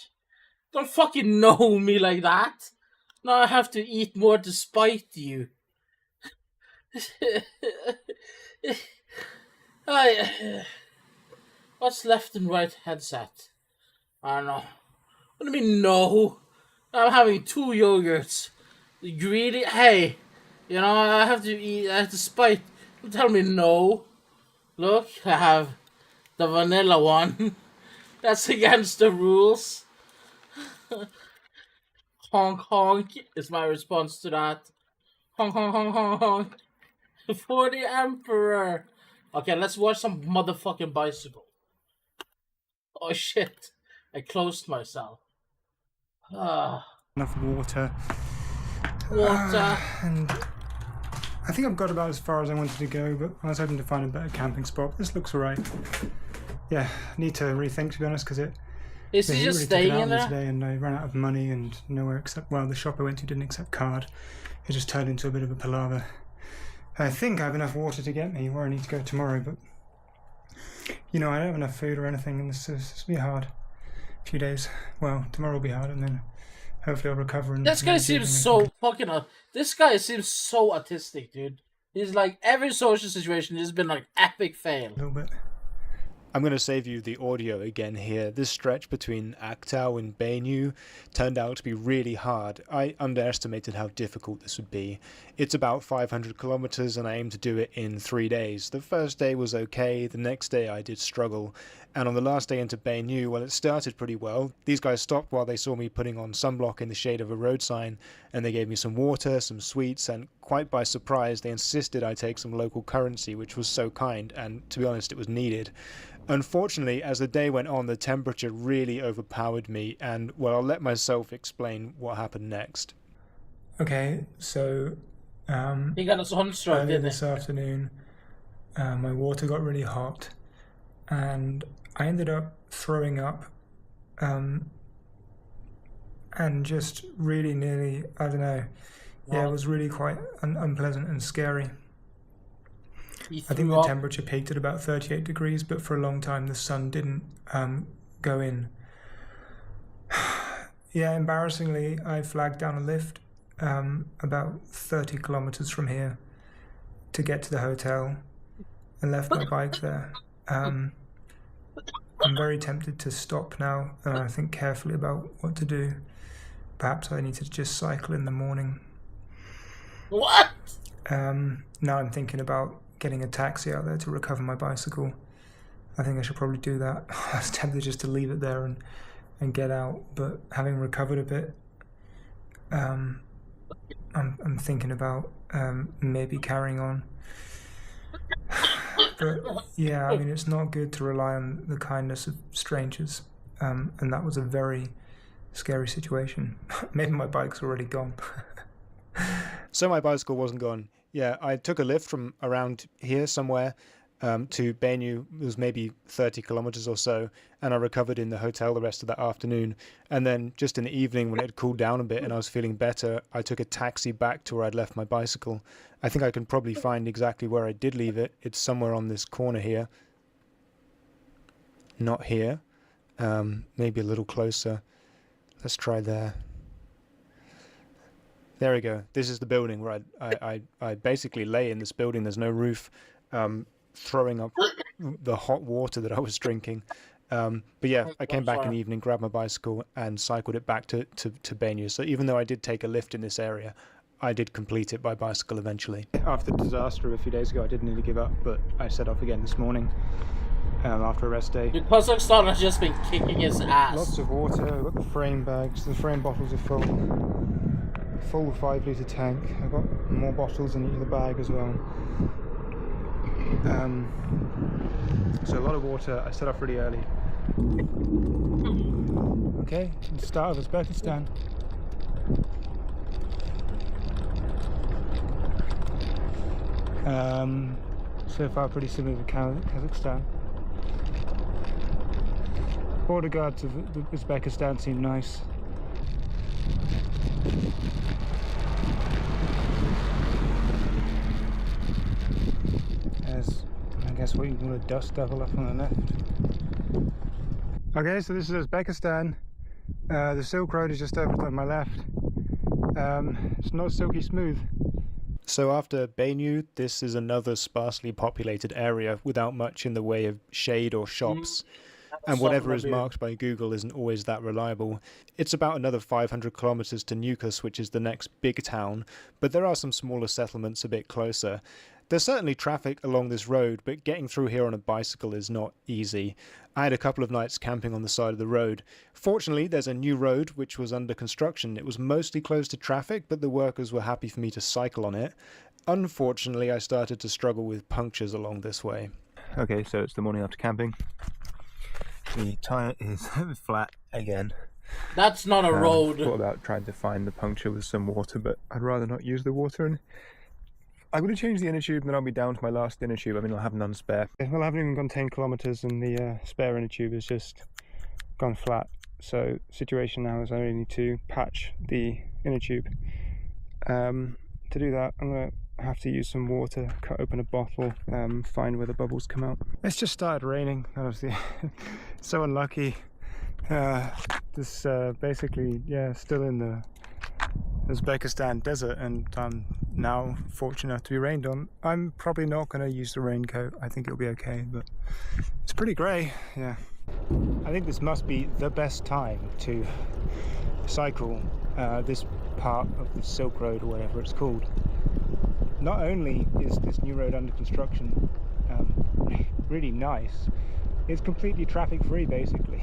Don't fucking know me like that. Now I have to eat more to spite you. What's left and right headset? I don't know. What do you mean no? I'm having 2 yogurts. You greedy? Hey, you know I have to eat. I have to spite. Don't tell me no. Look, I have the vanilla one. That's against the rules. Honk honk is my response to that. Honk honk honk honk honk. For the Emperor. Okay, let's watch some motherfucking bicycle. Oh shit. I closed myself. Enough water. Water. And I think I've got about as far as I wanted to go, but I was hoping to find a better camping spot. This looks alright. Yeah, I need to rethink, to be honest, because Is he just staying in there? Today, and I ran out of money and nowhere except, well, the shop I went to didn't accept card. It just turned into a bit of a palaver. I think I have enough water to get me where I need to go tomorrow, but you know, I don't have enough food or anything, and this will be hard. A few days. Well, tomorrow will be hard, and then hopefully I'll recover. And This guy seems so fucking. This guy seems so autistic, dude. He's like every social situation has been like epic fail. A little bit. I'm going to save you the audio again here. This stretch between Aktau and Bainu turned out to be really hard. I underestimated how difficult this would be. It's about 500 kilometers and I aim to do it in 3 days. The first day was okay, the next day I did struggle. And on the last day into Bainu, well, it started pretty well. These guys stopped while they saw me putting on sunblock in the shade of a road sign, and they gave me some water, some sweets, and quite by surprise, they insisted I take some local currency, which was so kind, and to be honest, it was needed. Unfortunately, as the day went on, the temperature really overpowered me, and, well, I'll let myself explain what happened next. Okay, so He got a sunstroke, earlier didn't this he? afternoon, my water got really hot, and I ended up throwing up, and just really nearly, I don't know, yeah, it was really quite unpleasant and scary. He I think threw the up. temperature peaked at about 38 degrees, but for a long time the sun didn't go in. Yeah, embarrassingly, I flagged down a lift about 30 kilometers from here to get to the hotel and left my bike there. I'm very tempted to stop now and think carefully about what to do. Perhaps I need to just cycle in the morning. What? Now I'm thinking about getting a taxi out there to recover my bicycle. I think I should probably do that. I was tempted just to leave it there and get out, but having recovered a bit, I'm thinking about maybe carrying on. But yeah, I mean, it's not good to rely on the kindness of strangers, and that was a very scary situation. Maybe my bike's already gone. So my bicycle wasn't gone. Yeah, I took a lift from around here somewhere to Bainu. It was maybe 30 kilometers or so, and I recovered in the hotel the rest of that afternoon. And then just in the evening, when it had cooled down a bit and I was feeling better, I took a taxi back to where I'd left my bicycle. I think I can probably find exactly where I did leave it. It's somewhere on this corner here. Not here. Maybe a little closer. Let's try there. There we go. This is the building where I basically lay in this building. There's no roof, throwing up the hot water that I was drinking. But yeah, I came back in the evening, grabbed my bicycle, and cycled it back to Bainu. So even though I did take a lift in this area, I did complete it by bicycle eventually. After the disaster of a few days ago, I did nearly give up, but I set off again this morning after a rest day. Dude, Kazakhstan has just been kicking his ass. Lots of water. I've got the frame bags. The frame bottles are full 5-litre tank. I've got more bottles in each of the bag as well. So a lot of water. I set off really early. Okay, start of Uzbekistan. So far pretty similar to Kazakhstan. Border guards of Uzbekistan seem nice. There's, I guess, what you call a dust devil up on the left. Okay, so this is Uzbekistan. The Silk Road is just over on my left. It's not silky smooth. So after Bainu, this is another sparsely populated area without much in the way of shade or shops. And whatever is marked by Google isn't always that reliable. It's about another 500 kilometers to Nukus, which is the next big town, but there are some smaller settlements a bit closer. There's certainly traffic along this road, but getting through here on a bicycle is not easy. I had a couple of nights camping on the side of the road. Fortunately, there's a new road which was under construction. It was mostly closed to traffic, but the workers were happy for me to cycle on it. Unfortunately, I started to struggle with punctures along this way. Okay, so it's the morning after camping. The tyre is flat again. That's not a road. Thought about trying to find the puncture with some water, but I'd rather not use the water. And I'm going to change the inner tube and then I'll be down to my last inner tube. I mean, I'll have none spare. Well, I haven't even gone 10 kilometers and the spare inner tube has just gone flat. So situation now is I only need to patch the inner tube. To do that, I'm going to have to use some water, cut open a bottle, find where the bubbles come out. It's just started raining, obviously. So unlucky. This basically, yeah, still in the Uzbekistan desert, and I'm now fortunate enough to be rained on. I'm probably not going to use the raincoat. I think it'll be okay, but it's pretty grey, yeah. I think this must be the best time to cycle this part of the Silk Road, or whatever it's called. Not only is this new road under construction really nice, it's completely traffic free basically.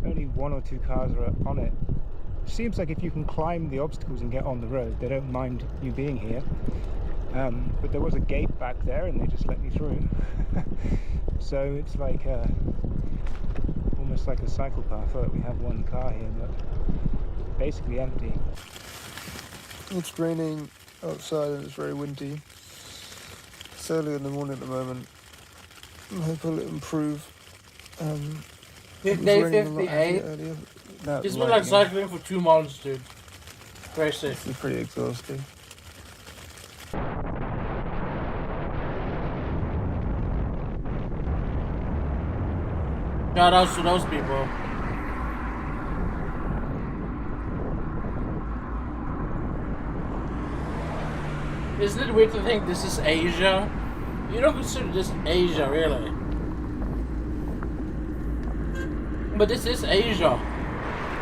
Only 1 or 2 cars are on it. Seems like if you can climb the obstacles and get on the road, they don't mind you being here. But there was a gate back there and they just let me through. So it's like almost like a cycle path. We have one car here, but basically empty. It's raining outside and it's very windy. It's early in the morning at the moment. I hope it'll improve. Day 58. It's been like cycling for 2 months, dude. Very safe. It's pretty exhausting. Shout outs to those people. Isn't it weird to think this is Asia? You don't consider this Asia, really. But this is Asia.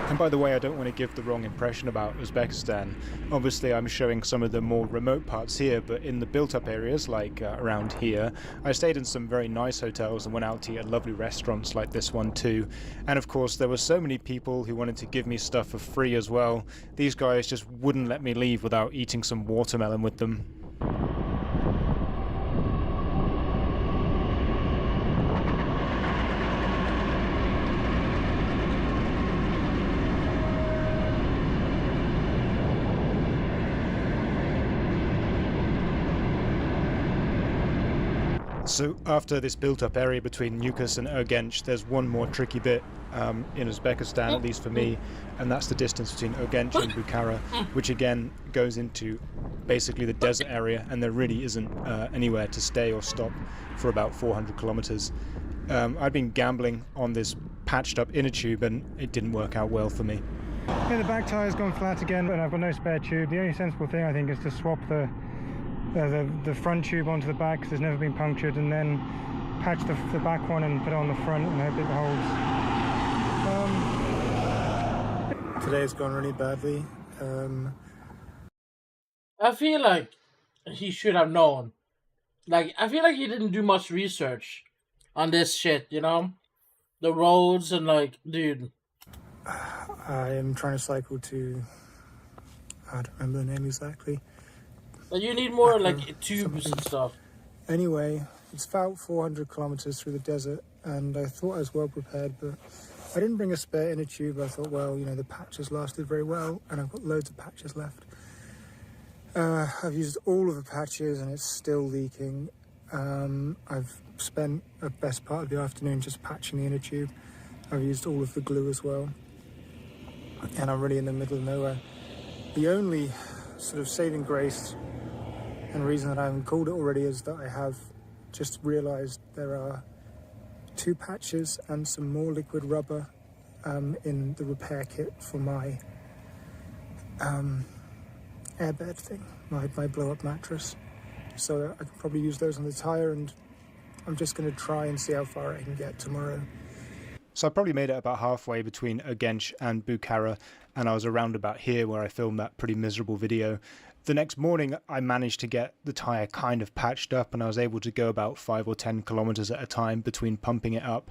And by the way, I don't want to give the wrong impression about Uzbekistan. Obviously, I'm showing some of the more remote parts here, but in the built-up areas, like around here, I stayed in some very nice hotels and went out to eat at lovely restaurants like this one too. And of course, there were so many people who wanted to give me stuff for free as well. These guys just wouldn't let me leave without eating some watermelon with them. So after this built-up area between Nukus and Urgench, there's one more tricky bit in Uzbekistan, at least for me, and that's the distance between Urgench and Bukhara, which again goes into basically the desert area, and there really isn't anywhere to stay or stop for about 400 kilometers. I'd been gambling on this patched-up inner tube, and it didn't work out well for me. Yeah, the back tire's gone flat again, and I've got no spare tube. The only sensible thing, I think, is to swap the front tube onto the back, because it's never been punctured, and then patch the back one and put it on the front and hope it holds. Today's gone really badly. I feel like he should have known. Like, I feel like he didn't do much research on this shit, you know? The roads and, like, dude. I am trying to cycle to... I don't remember the name exactly. You need more, like, tubes and stuff. Anyway, it's about 400 kilometers through the desert, and I thought I was well prepared, but I didn't bring a spare inner tube. I thought, well, you know, the patches lasted very well, and I've got loads of patches left. I've used all of the patches, and it's still leaking. I've spent the best part of the afternoon just patching the inner tube. I've used all of the glue as well, and I'm really in the middle of nowhere. The only sort of saving grace and reason that I haven't called it already is that I have just realised there are 2 patches and some more liquid rubber in the repair kit for my airbed thing, my blow-up mattress. So I can probably use those on the tyre, and I'm just going to try and see how far I can get tomorrow. So I probably made it about halfway between Urgench and Bukhara, and I was around about here where I filmed that pretty miserable video. The next morning, I managed to get the tyre kind of patched up, and I was able to go about 5 or 10 kilometers at a time between pumping it up.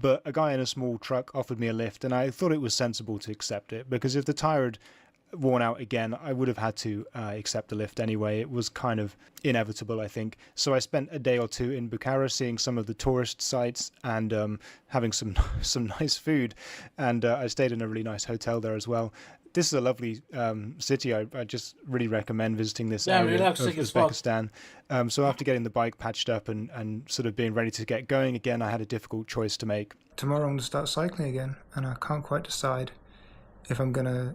But a guy in a small truck offered me a lift, and I thought it was sensible to accept it, because if the tyre had worn out again, I would have had to accept the lift anyway. It was kind of inevitable, I think. So I spent a day or 2 in Bukhara seeing some of the tourist sites and having some nice food, and I stayed in a really nice hotel there as well. this is a lovely city. I just really recommend visiting this Yeah, area of relaxing as fuck. Uzbekistan. So after getting the bike patched up and sort of being ready to get going again, I had a difficult choice to make. Tomorrow I'm going to start cycling again, and I can't quite decide if I'm going to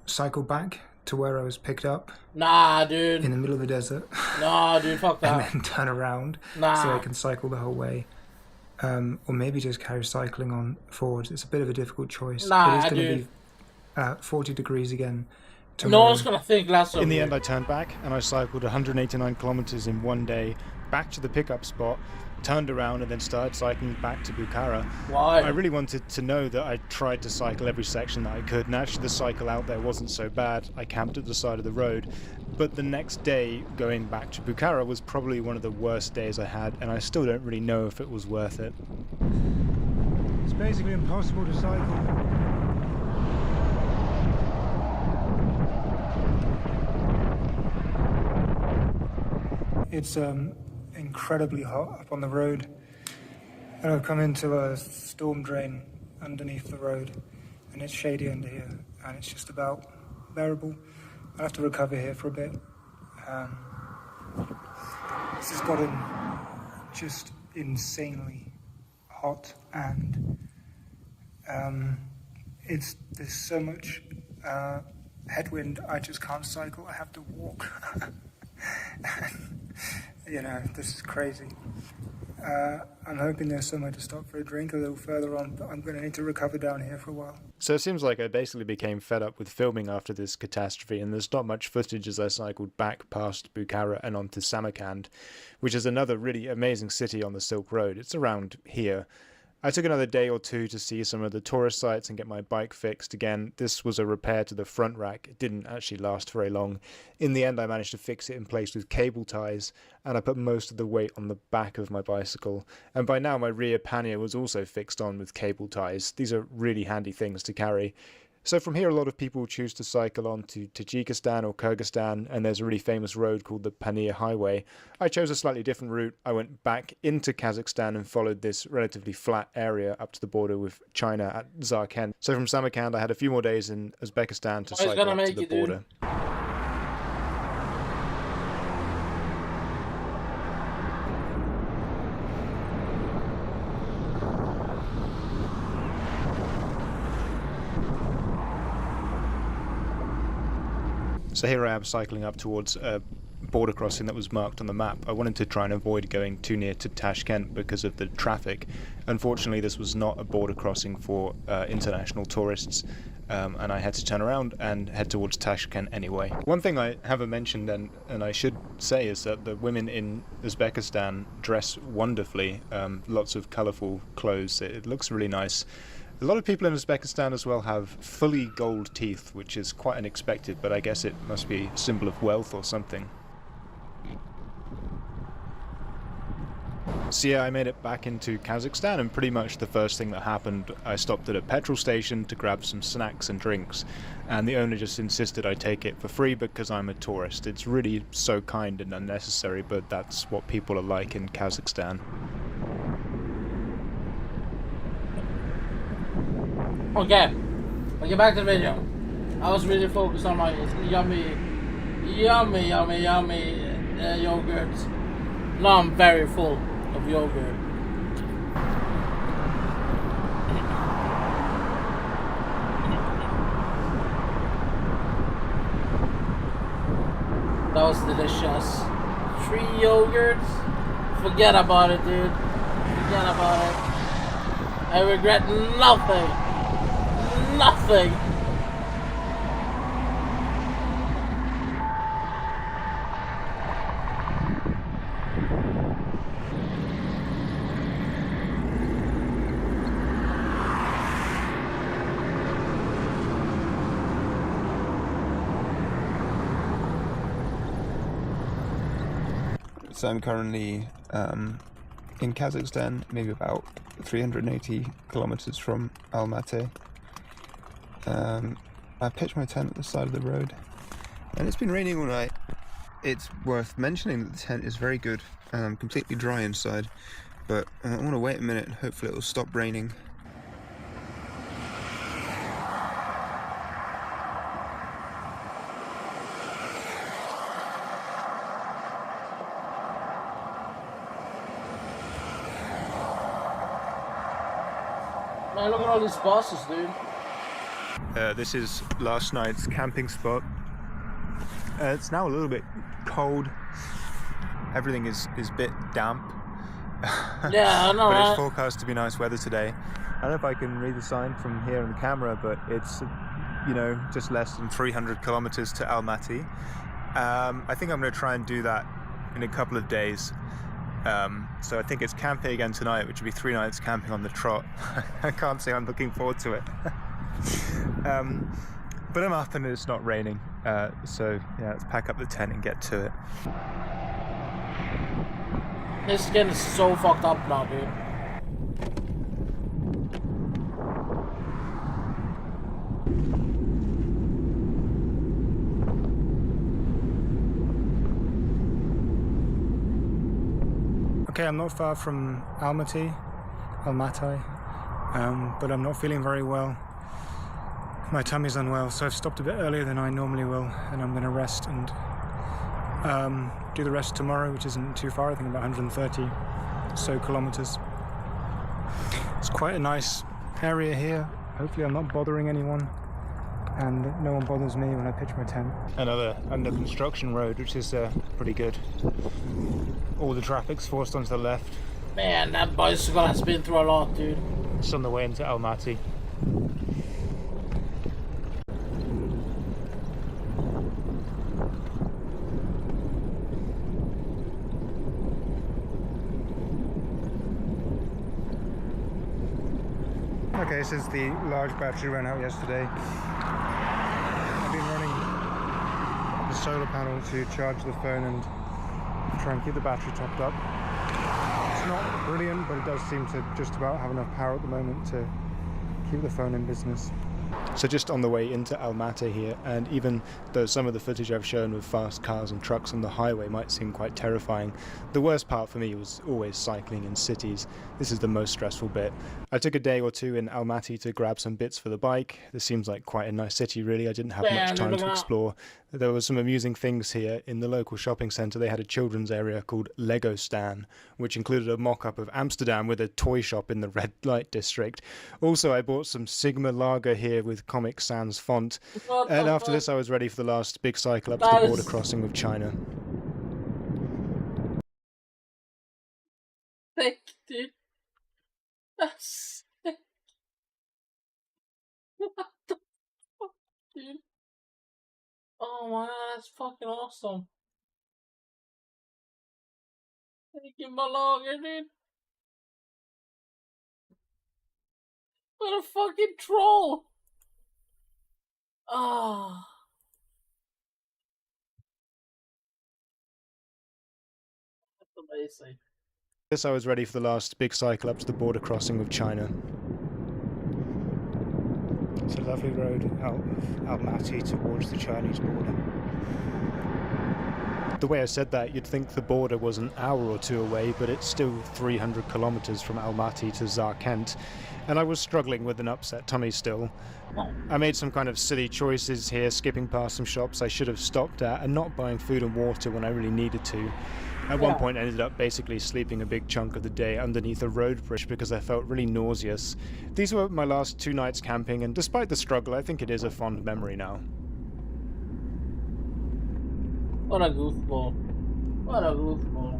cycle back to where I was picked up Nah, dude. in the middle of the desert Nah, dude, fuck and that. then turn around Nah. so I can cycle the whole way. Or maybe just carry cycling on forwards. It's a bit of a difficult choice. Nah, it is going dude. to be 40 degrees again No tomorrow. one's gonna think less of In the you. end, I turned back and I cycled 189 kilometers in one day back to the pickup spot, turned around and then started cycling back to Bukhara. Why? I really wanted to know that I tried to cycle every section that I could, and actually the cycle out there wasn't so bad. I camped at the side of the road, but the next day going back to Bukhara was probably one of the worst days I had, and I still don't really know if it was worth it. It's basically impossible to cycle. It's incredibly hot up on the road, and I've come into a storm drain underneath the road, and it's shady under here, and it's just about bearable. I'll have to recover here for a bit. This has gotten just insanely hot, and there's so much headwind. I just can't cycle. I have to walk. You know, this is crazy. I'm hoping there's somewhere to stop for a drink a little further on, but I'm going to need to recover down here for a while. So it seems like I basically became fed up with filming after this catastrophe, and there's not much footage as I cycled back past Bukhara and onto Samarkand, which is another really amazing city on the Silk Road. It's around here. I took another day or two to see some of the tourist sites and get my bike fixed again. This was a repair to the front rack. It didn't actually last very long. In the end, I managed to fix it in place with cable ties, and I put most of the weight on the back of my bicycle. And by now, my rear pannier was also fixed on with cable ties. These are really handy things to carry. So from here, a lot of people choose to cycle on to Tajikistan or Kyrgyzstan, and there's a really famous road called the Panir Highway. I chose a slightly different route. I went back into Kazakhstan and followed this relatively flat area up to the border with China at Zarkent. So from Samarkand, I had a few more days in Uzbekistan to Oh, he's cycle gonna up to make the it, dude. border. So here I am cycling up towards a border crossing that was marked on the map. I wanted to try and avoid going too near to Tashkent because of the traffic. Unfortunately, this was not a border crossing for international tourists, and I had to turn around and head towards Tashkent anyway. One thing I haven't mentioned, and I should say, is that the women in Uzbekistan dress wonderfully. Lots of colourful clothes. It looks really nice. A lot of people in Uzbekistan as well have fully gold teeth, which is quite unexpected, but I guess it must be a symbol of wealth or something. So yeah, I made it back into Kazakhstan, and pretty much the first thing that happened, I stopped at a petrol station to grab some snacks and drinks, and the owner just insisted I take it for free because I'm a tourist. It's really so kind and unnecessary, but that's what people are like in Kazakhstan. Okay, I'll get back to the video. I was really focused on my yummy yogurt. Now I'm very full of yogurt. That was delicious. 3 yogurts. Forget about it, dude. Forget about it. I regret nothing. Nothing. So I'm currently in Kazakhstan, maybe about 380 kilometers from Almaty. I've pitched my tent at the side of the road, and it's been raining all night. It's worth mentioning that the tent is very good and I'm completely dry inside, but I want to wait a minute and hopefully it will stop raining. Man, look at all these bosses, dude. This is last night's camping spot. It's now a little bit cold. Everything is a bit damp. Yeah, I know, but right? it's forecast to be nice weather today. I don't know if I can read the sign from here on the camera, but it's, you know, just less than 300 kilometers to Almaty. I think I'm going to try and do that in a couple of days. So I think it's camping again tonight, which would be 3 nights camping on the trot. I can't say I'm looking forward to it. But I'm up and it's not raining. So yeah, let's pack up the tent and get to it. This skin is so fucked up now, dude. Okay, I'm not far from Almaty, but I'm not feeling very well. My tummy's unwell, so I've stopped a bit earlier than I normally will, and I'm going to rest and do the rest tomorrow, which isn't too far. I think about 130 so kilometers. It's quite a nice area here. Hopefully I'm not bothering anyone, and no one bothers me when I pitch my tent. Another under construction road, which is pretty good. All the traffic's forced onto the left. Man, that bicycle has been through a lot, dude. It's on the way into Almaty. Okay, since the large battery ran out yesterday, I've been running the solar panel to charge the phone and try and keep the battery topped up. It's not brilliant, but it does seem to just about have enough power at the moment to keep the phone in business. So just on the way into Almaty here, and even though some of the footage I've shown with fast cars and trucks on the highway might seem quite terrifying, the worst part for me was always cycling in cities. This is the most stressful bit. I took a day or two in Almaty to grab some bits for the bike. This seems like quite a nice city, really. I didn't have much time to explore. There were some amusing things here. In the local shopping centre, they had a children's area called Lego Stan, which included a mock-up of Amsterdam with a toy shop in the red light district. Also, I bought some Sigma lager here with Comic Sans font. And after this, I was ready for the last big cycle up to the border crossing with China. Sick, dude. That's sick. What the fuck, dude? Oh my god, that's fucking awesome. Thank you, my logger, dude. What a fucking troll! Ah. That's amazing. This, I was ready for the last big cycle up to the border crossing with China. It's a lovely road out of Almaty towards the Chinese border. The way I said that, you'd think the border was an hour or two away, but it's still 300 kilometers from Almaty to Zarkent, and I was struggling with an upset tummy still. I made some kind of silly choices here, skipping past some shops I should have stopped at, and not buying food and water when I really needed to. At one point, I ended up basically sleeping a big chunk of the day underneath a road bridge because I felt really nauseous. These were my last 2 nights camping, and despite the struggle, I think it is a fond memory now. What a goofball. What a goofball.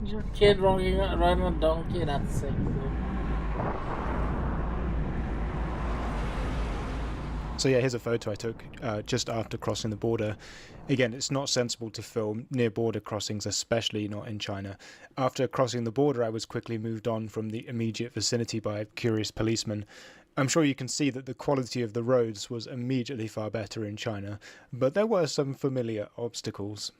Your kid riding a donkey, that's sick, dude. So yeah, here's a photo I took just after crossing the border. Again, it's not sensible to film near border crossings, especially not in China. After crossing the border, I was quickly moved on from the immediate vicinity by curious policemen. I'm sure you can see that the quality of the roads was immediately far better in China, but there were some familiar obstacles.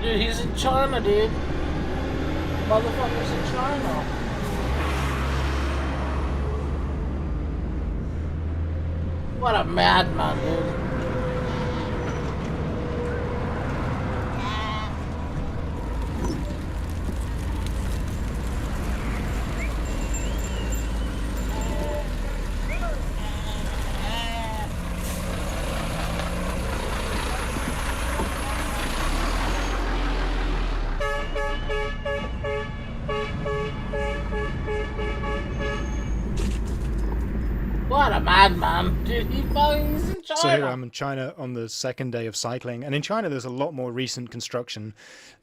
Dude, he's in China, dude. Motherfucker's in China. What a madman, dude. madman. Dude, he's in China. So here I'm in China on the second day of cycling, and in China there's a lot more recent construction,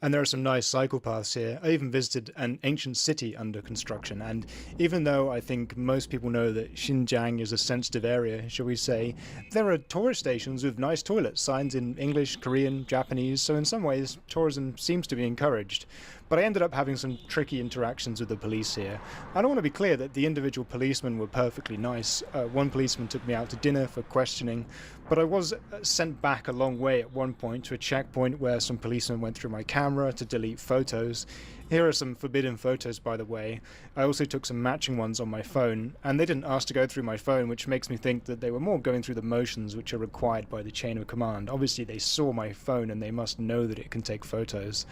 and there are some nice cycle paths here. I even visited an ancient city under construction, and even though I think most people know that Xinjiang is a sensitive area, shall we say, there are tourist stations with nice toilets, signs in English, Korean, Japanese, so in some ways tourism seems to be encouraged. But I ended up having some tricky interactions with the police here. I don't want to be clear that the individual policemen were perfectly nice. One policeman took me out to dinner for questioning, but I was sent back a long way at one point to a checkpoint where some policemen went through my camera to delete photos. Here are some forbidden photos, by the way. I also took some matching ones on my phone, and they didn't ask to go through my phone, which makes me think that they were more going through the motions which are required by the chain of command. Obviously, they saw my phone and they must know that it can take photos.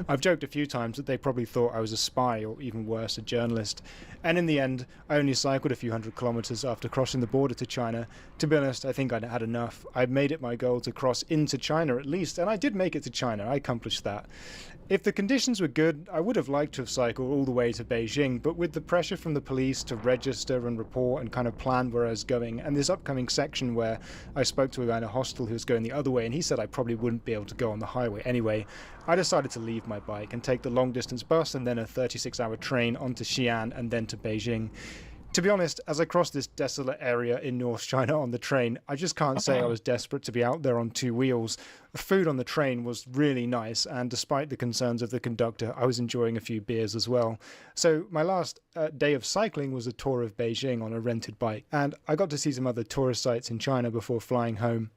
I've joked a few times that they probably thought I was a spy, or even worse, a journalist. And in the end, I only cycled a few hundred kilometers after crossing the border to China. To be honest, I think I'd had enough. I'd made it my goal to cross into China at least, and I did make it to China. I accomplished that. If the conditions were good, I would have liked to have cycled all the way to Beijing, but with the pressure from the police to register and report and kind of plan where I was going, and this upcoming section where I spoke to a guy in a hostel who was going the other way, and he said I probably wouldn't be able to go on the highway anyway, I decided to leave my bike and take the long-distance bus and then a 36-hour train onto Xi'an and then to Beijing. To be honest, as I crossed this desolate area in North China on the train, I just can't say I was desperate to be out there on two wheels. Food on the train was really nice, and despite the concerns of the conductor, I was enjoying a few beers as well. So my last day of cycling was a tour of Beijing on a rented bike, and I got to see some other tourist sites in China before flying home.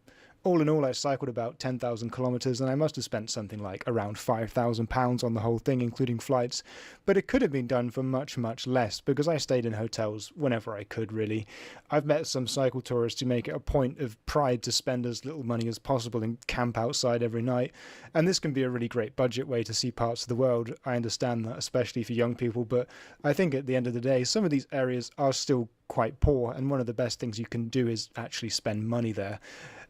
All in all, I cycled about 10,000 kilometers, and I must have spent something like around £5,000 on the whole thing, including flights. But it could have been done for much, much less, because I stayed in hotels whenever I could, really. I've met some cycle tourists who make it a point of pride to spend as little money as possible and camp outside every night. And this can be a really great budget way to see parts of the world. I understand that, especially for young people, but I think at the end of the day, some of these areas are still quite poor, and one of the best things you can do is actually spend money there.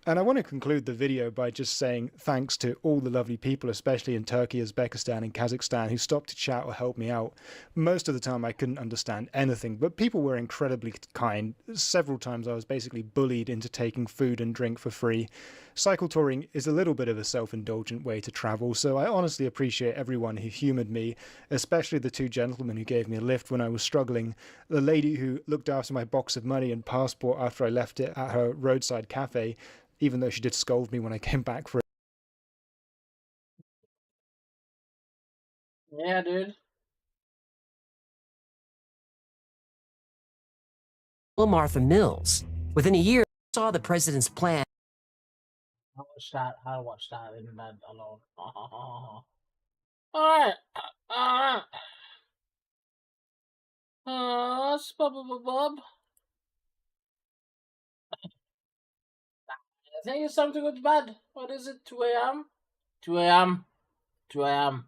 And I want to conclude the video by just saying thanks to all the lovely people, especially in Turkey, Uzbekistan and Kazakhstan, who stopped to chat or help me out. Most of the time I couldn't understand anything, but people were incredibly kind. Several times I was basically bullied into taking food and drink for free. Cycle touring is a little bit of a self-indulgent way to travel, so I honestly appreciate everyone who humoured me, especially the two gentlemen who gave me a lift when I was struggling, the lady who looked after my box of money and passport after I left it at her roadside cafe, even though she did scold me when I came back for it. Yeah, dude. Well, Martha Mills. Within a year, I saw the president's plan. I watched that in bed alone. Alright. Bob. I think it's time to go to bed. What is it? 2 a.m.? 2 a.m. 2 a.m.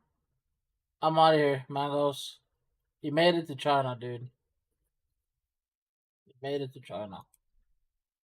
I'm out of here, Mangos. You made it to China, dude. You made it to China.